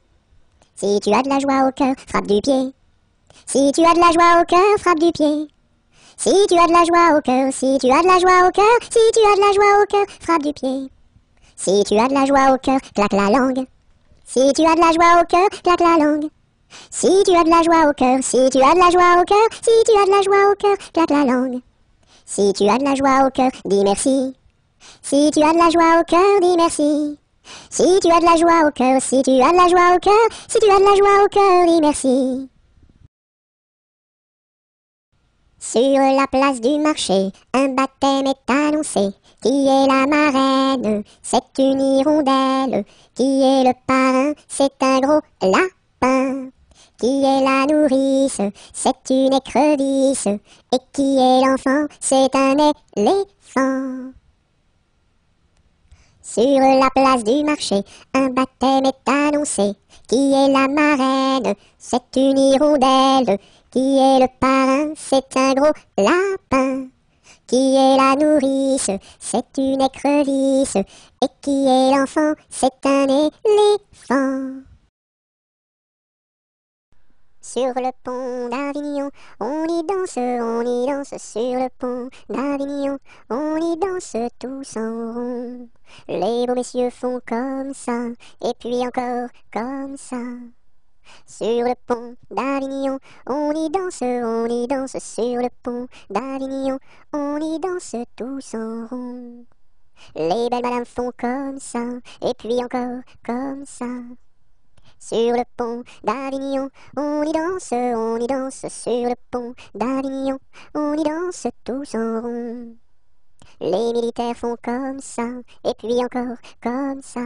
Si tu as de la joie au cœur, frappe du pied. Si tu as de la joie au cœur, frappe du pied. Si tu as de la joie au cœur, si tu as de la joie au cœur, si tu as de la joie au cœur, frappe du pied. Si tu as de la joie au cœur, claque la langue. Si tu as de la joie au cœur, claque la langue. Si tu as de la joie au cœur, si tu as de la joie au cœur, si tu as de la joie au cœur, claque la langue. Si tu as de la joie au cœur, dis merci. Si tu as de la joie au cœur, dis merci. Si tu as de la joie au cœur, si tu as de la joie au cœur, si tu as de la joie au cœur, dis merci. Sur la place du marché, un baptême est annoncé. Qui est la marraine? C'est une hirondelle. Qui est le parrain? C'est un gros lapin. Qui est la nourrice? C'est une écrevisse. Et qui est l'enfant? C'est un éléphant. Sur la place du marché, un baptême est annoncé. Qui est la marraine? C'est une hirondelle. Qui est le parrain? C'est un gros lapin. Qui est la nourrice? C'est une écrevisse. Et qui est l'enfant? C'est un éléphant. Sur le pont d'Avignon, on y danse sur le pont d'Avignon, on y danse tous en rond. Les beaux messieurs font comme ça, et puis encore comme ça. Sur le pont d'Avignon, on y danse sur le pont d'Avignon, on y danse tous en rond. Les belles madames font comme ça, et puis encore comme ça. Sur le pont d'Avignon, on y danse sur le pont d'Avignon, on y danse tous en rond. Les militaires font comme ça, et puis encore comme ça.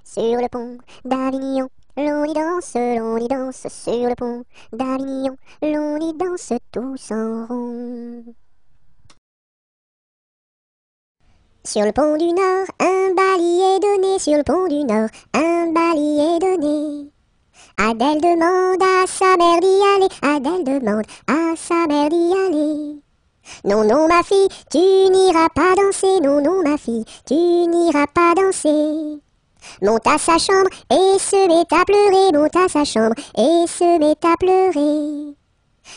Sur le pont d'Avignon, l'on y danse sur le pont d'Avignon, l'on y danse tous en rond. Sur le pont du Nord, un bailli est donné, sur le pont du Nord, un bailli est donné. Adèle demande à sa mère d'y aller, Adèle demande à sa mère d'y aller. Non, non, ma fille, tu n'iras pas danser, non, non, ma fille, tu n'iras pas danser. Monte à sa chambre et se met à pleurer, monte à sa chambre et se met à pleurer.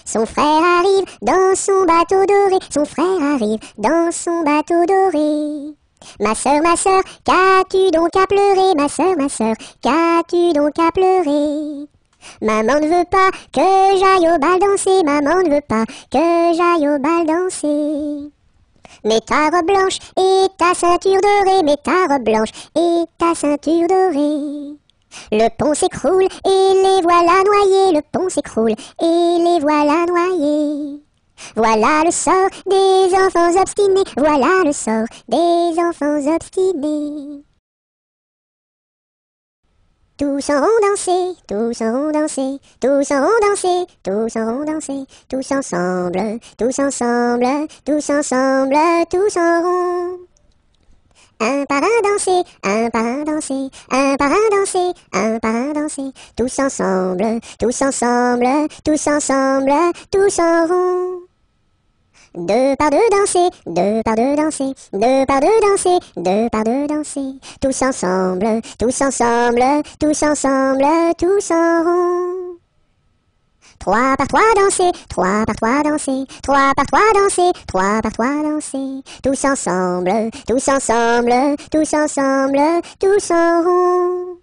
Son frère arrive dans son bateau doré, son frère arrive dans son bateau doré. Ma sœur, qu'as-tu donc à pleurer, ma sœur, qu'as-tu donc à pleurer? Maman ne veut pas que j'aille au bal danser, maman ne veut pas que j'aille au bal danser. Mets ta robe blanche et ta ceinture dorée, mets ta robe blanche et ta ceinture dorée. Le pont s'écroule et les voilà noyés, le pont s'écroule et les voilà noyés. Voilà le sort des enfants obstinés, voilà le sort des enfants obstinés. Tous en rond danser, tous en rond danser, tous en rond danser, tous en rond danser, tous ensemble, tous ensemble, tous ensemble, tous en rond. Un par un danser, un par un danser, un par un danser, un par un danser, tous ensemble, tous ensemble, tous ensemble, tous en rond. Deux par deux danser, deux par deux danser, deux par deux danser, deux par deux danser, tous ensemble, tous ensemble, tous ensemble, tous en rond. Trois par trois danser, trois par trois danser, trois par trois danser, trois par trois danser, tous ensemble, tous ensemble, tous ensemble, tous en rond.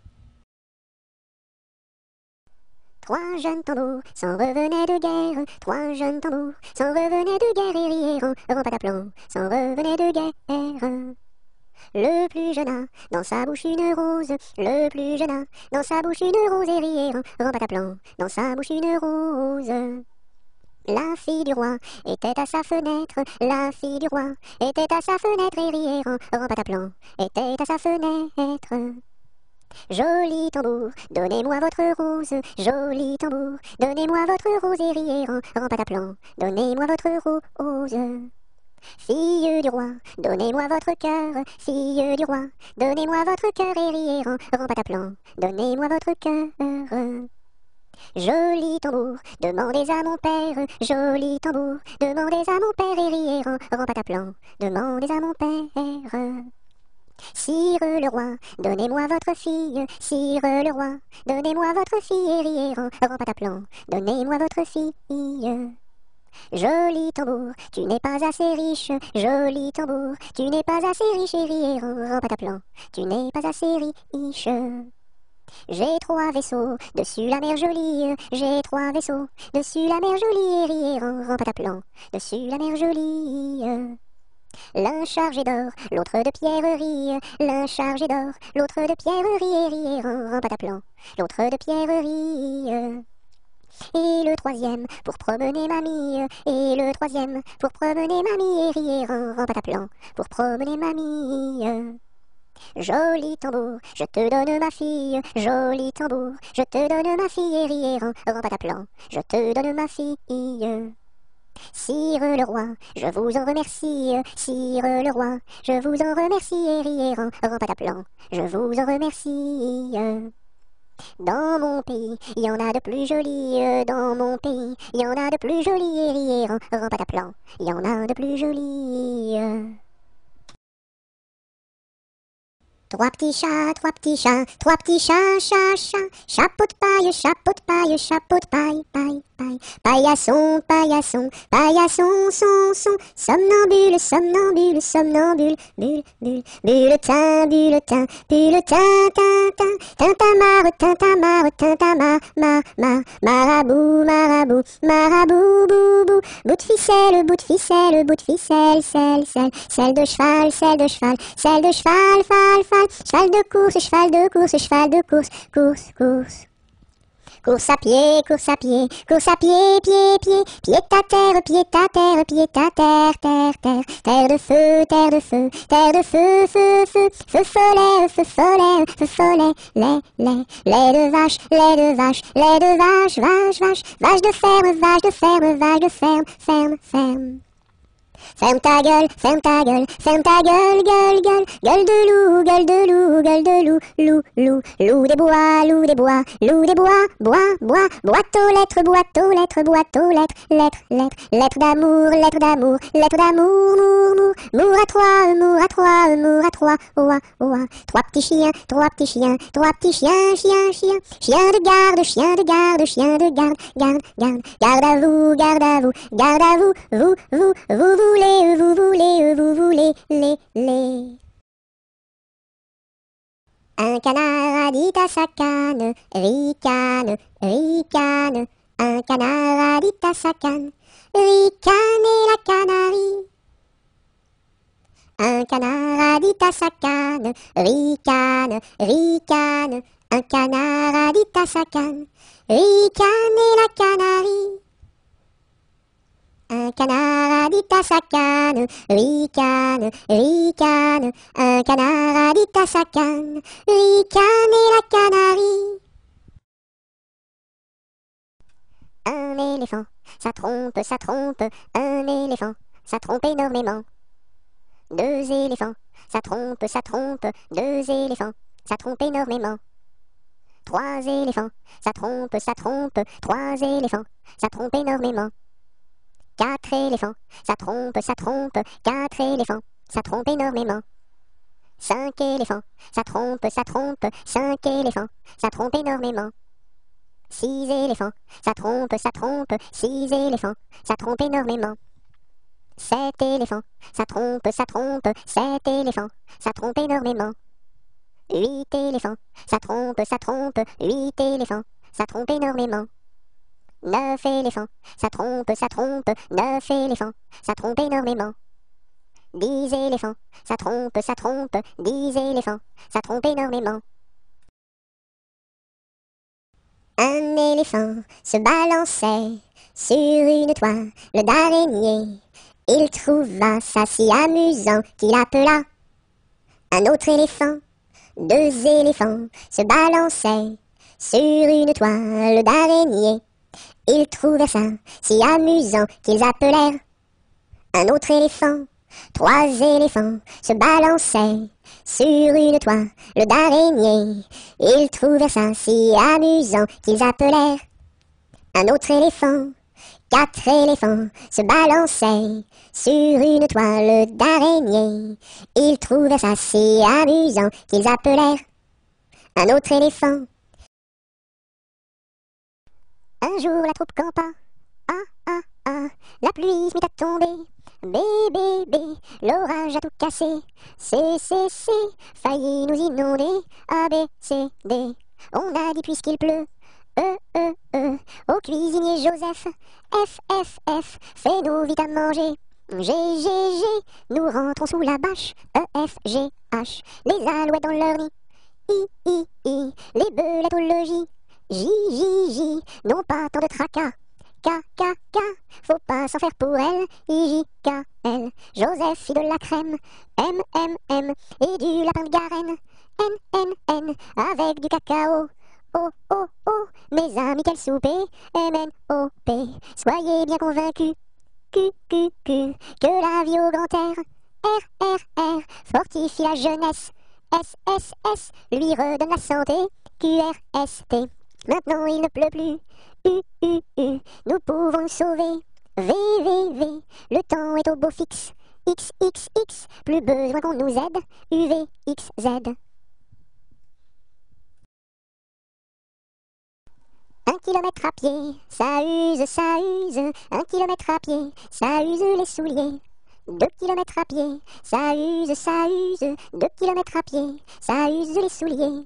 Trois jeunes tambours s'en revenaient de guerre, trois jeunes tambours s'en revenaient de guerre et rieront, pataplan, s'en revenaient de guerre. Le plus jeune a dans sa bouche une rose, le plus jeune a dans sa bouche une rose et rieront, pataplan, dans sa bouche une rose. La fille du roi était à sa fenêtre, la fille du roi était à sa fenêtre et rieront, pataplan, était à sa fenêtre. Joli tambour, donnez-moi votre rose, joli tambour, donnez-moi votre rose et rieront, pataplan, donnez-moi votre rose. Fille du roi, donnez-moi votre cœur, fille du roi, donnez-moi votre cœur et rieront, pataplan, donnez-moi votre cœur. Joli tambour, demandez à mon père, joli tambour, demandez à mon père et rieront, pataplan, demandez à mon père. Sire le roi, donnez-moi votre fille, sire le roi, donnez-moi votre fille et rieront, pataplan, donnez-moi votre fille. Joli tambour, tu n'es pas assez riche, joli tambour, tu n'es pas assez riche et rieront, pataplan, tu n'es pas assez riche. J'ai trois vaisseaux dessus la mer jolie, j'ai trois vaisseaux dessus la mer jolie et rieront, pataplan, dessus la mer jolie. L'un chargé d'or, l'autre de pierreries, l'un chargé d'or, l'autre de pierreries et rieront, pataplan, l'autre de pierreries. Et le troisième pour promener mamie, et le troisième pour promener mamie et rieront, pataplan, pour promener mamie. Joli tambour, je te donne ma fille, joli tambour, je te donne ma fille et rieront, pataplan, je te donne ma fille. Sire le roi, je vous en remercie, sire le roi, je vous en remercie et rieront, pataplan, je vous en remercie. Dans mon pays, il y en a de plus jolis, dans mon pays, il y en a de plus jolis et rieront, pataplan, il y en a de plus jolis. Trois petits chats, chat, chat. Chapeau de paille, paille, paille. Paillasson, paillasson, paillasson, son. Somnambule, somnambule, somnambule, bulletin, bulletin, tintamarre, marabout, boubou, bout de ficelle, selle de cheval, cheval de course. Course à pied, pied à terre, terre de feu, feu follet, lait de vache, vache de ferme. Ferme ta gueule, gueule de loup des bois, boîte aux lettres, lettres d'amour, mour à trois, oa, trois petits chiens, chien de garde, garde à vous, vous voulez, les. Un canard a dit à sa canne, ricane. Un canard a dit à sa canne, ricane et la canarie. Un canard a dit à sa canne, ricane. Un canard a dit à sa canne, ricane et la canarie. Un canard a dit à sa canne, ricane. Un canard a dit à sa canne, ricane et la canarie. Un éléphant, ça trompe. Un éléphant, ça trompe énormément. Deux éléphants, ça trompe. Deux éléphants, ça trompe énormément. Trois éléphants, ça trompe. Trois éléphants, ça trompe énormément. Quatre éléphants, ça trompe. Quatre éléphants, ça trompe énormément. Cinq éléphants, ça trompe. Cinq éléphants, ça trompe énormément. Six éléphants, ça trompe. Six éléphants, ça trompe énormément. Sept éléphants, ça trompe. Sept éléphants, ça trompe énormément. Huit éléphants, ça trompe. Huit éléphants, ça trompe énormément. Neuf éléphants, ça trompe. Neuf éléphants, ça trompe énormément. 10 éléphants, ça trompe. 10 éléphants, ça trompe énormément. Un éléphant se balançait sur une toile d'araignée. Il trouva ça si amusant qu'il appela un autre éléphant. Deux éléphants se balançaient sur une toile d'araignée. Ils trouvaient ça si amusant qu'ils appelèrent un autre éléphant. Trois éléphants se balançaient sur une toile d'araignée. Ils trouvaient ça si amusant qu'ils appelèrent un autre éléphant. Quatre éléphants se balançaient sur une toile d'araignée. Ils trouvaient ça si amusant qu'ils appelèrent un autre éléphant. Un jour la troupe campa, la pluie se mit à tomber. Bé, l'orage a tout cassé. C, failli nous inonder. A, B, C, D. On a dit puisqu'il pleut. E, au cuisinier Joseph. F, fais-nous vite à manger. G, nous rentrons sous la bâche. E, F, G, H, les alouettes dans leur nid. I, les belettes au logis. J, non pas tant de tracas. K, faut pas s'en faire pour elle. I, K, L, Joseph fit de la crème. M, et du lapin de Garenne. N, avec du cacao. O, mes amis, quel souper. M-N-O-P, soyez bien convaincus. Q, que la vie au grand air. R, fortifie la jeunesse. S, lui redonne la santé. Q-R-S-T, maintenant il ne pleut plus. U, nous pouvons nous sauver. V, le temps est au beau fixe. X, plus besoin qu'on nous aide. U, V, X, Z, 1 kilomètre à pied, ça use, ça use. 1 kilomètre à pied, ça use les souliers. 2 kilomètres à pied, ça use, ça use. 2 kilomètres à pied, ça use les souliers.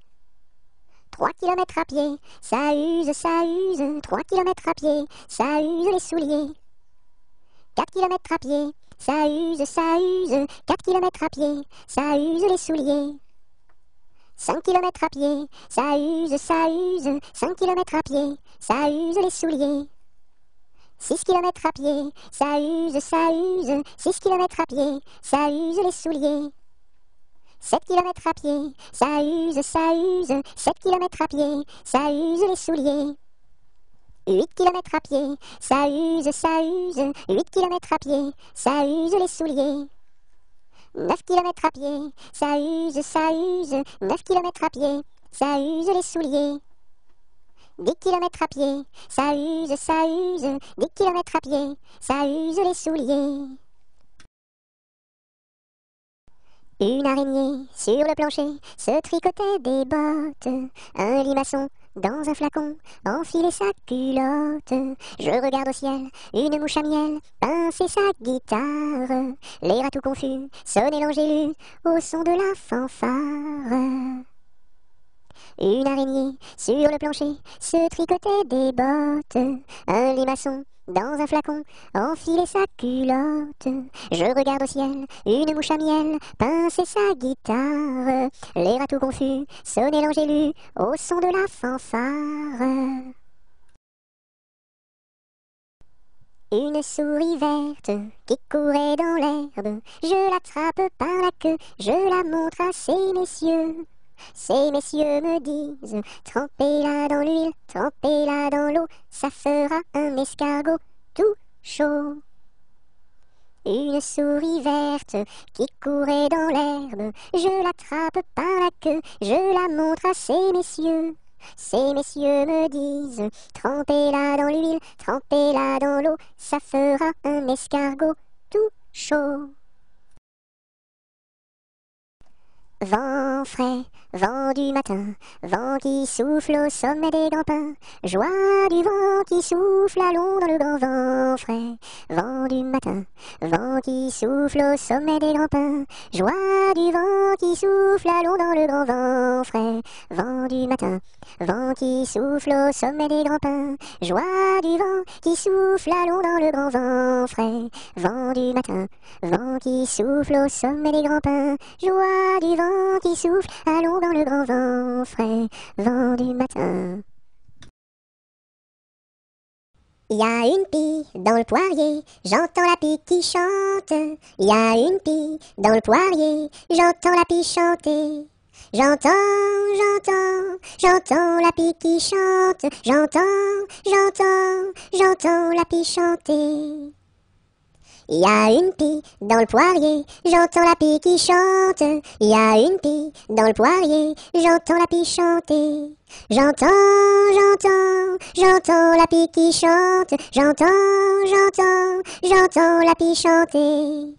3 kilomètres à pied, ça use, ça use. 3 kilomètres à pied, ça use les souliers. 4 kilomètres à pied, ça use, ça use. 4 kilomètres à pied, ça use les souliers. 5 kilomètres à pied, ça use, ça use. 5 kilomètres à pied, ça use les souliers. 6 kilomètres à pied, ça use, ça use. 6 kilomètres à pied, ça use les souliers. 7 kilomètres à pied, ça use, ça use. 7 kilomètres à pied, ça use les souliers. 8 kilomètres à pied, ça use, ça use. 8 kilomètres à pied, ça use les souliers. 9 kilomètres à pied, ça use, ça use. 9 kilomètres à pied, ça use les souliers. 10 kilomètres à pied, ça use, ça use. 10 kilomètres à pied, ça use les souliers. Une araignée sur le plancher se tricotait des bottes. Un limaçon dans un flacon enfilait sa culotte. Je regarde au ciel, une mouche à miel pincer sa guitare. L'air à tout confus sonnait l'angélus au son de la fanfare. Une araignée sur le plancher se tricotait des bottes. Un limaçon dans un flacon enfilait sa culotte. Je regarde au ciel, une mouche à miel pincer sa guitare. L'air à tout confus sonnait l'angélus au son de la fanfare. Une souris verte qui courait dans l'herbe. Je l'attrape par la queue, je la montre à ces messieurs. Ces messieurs me disent, trempez-la dans l'huile, trempez-la dans l'eau, ça fera un escargot tout chaud. Une souris verte qui courait dans l'herbe, je l'attrape par la queue, je la montre à ces messieurs. Ces messieurs me disent, trempez-la dans l'huile, trempez-la dans l'eau, ça fera un escargot tout chaud. Vent frais, vent du matin, vent qui souffle au sommet des grands pins, joie du vent qui souffle, allons dans le grand vent frais. Vent du matin, vent qui souffle au sommet des grands pins, joie du vent qui souffle, allons dans le grand vent frais. Vent du matin, vent qui souffle au sommet des grands pins, joie du vent qui souffle, allons dans le grand vent frais. Vent du matin, vent qui souffle au sommet des grands pins, joie du vent qui souffle, allons dans le grand vent frais, vent du matin. Il y a une pie dans le poirier, j'entends la pie qui chante. Il y a une pie dans le poirier, j'entends la pie chanter. J'entends la pie qui chante. J'entends la pie chanter. Il y a une pie dans le poirier, j'entends la pie qui chante. Il y a une pie dans le poirier, j'entends la pie chanter. J'entends la pie qui chante. J'entends la pie chanter.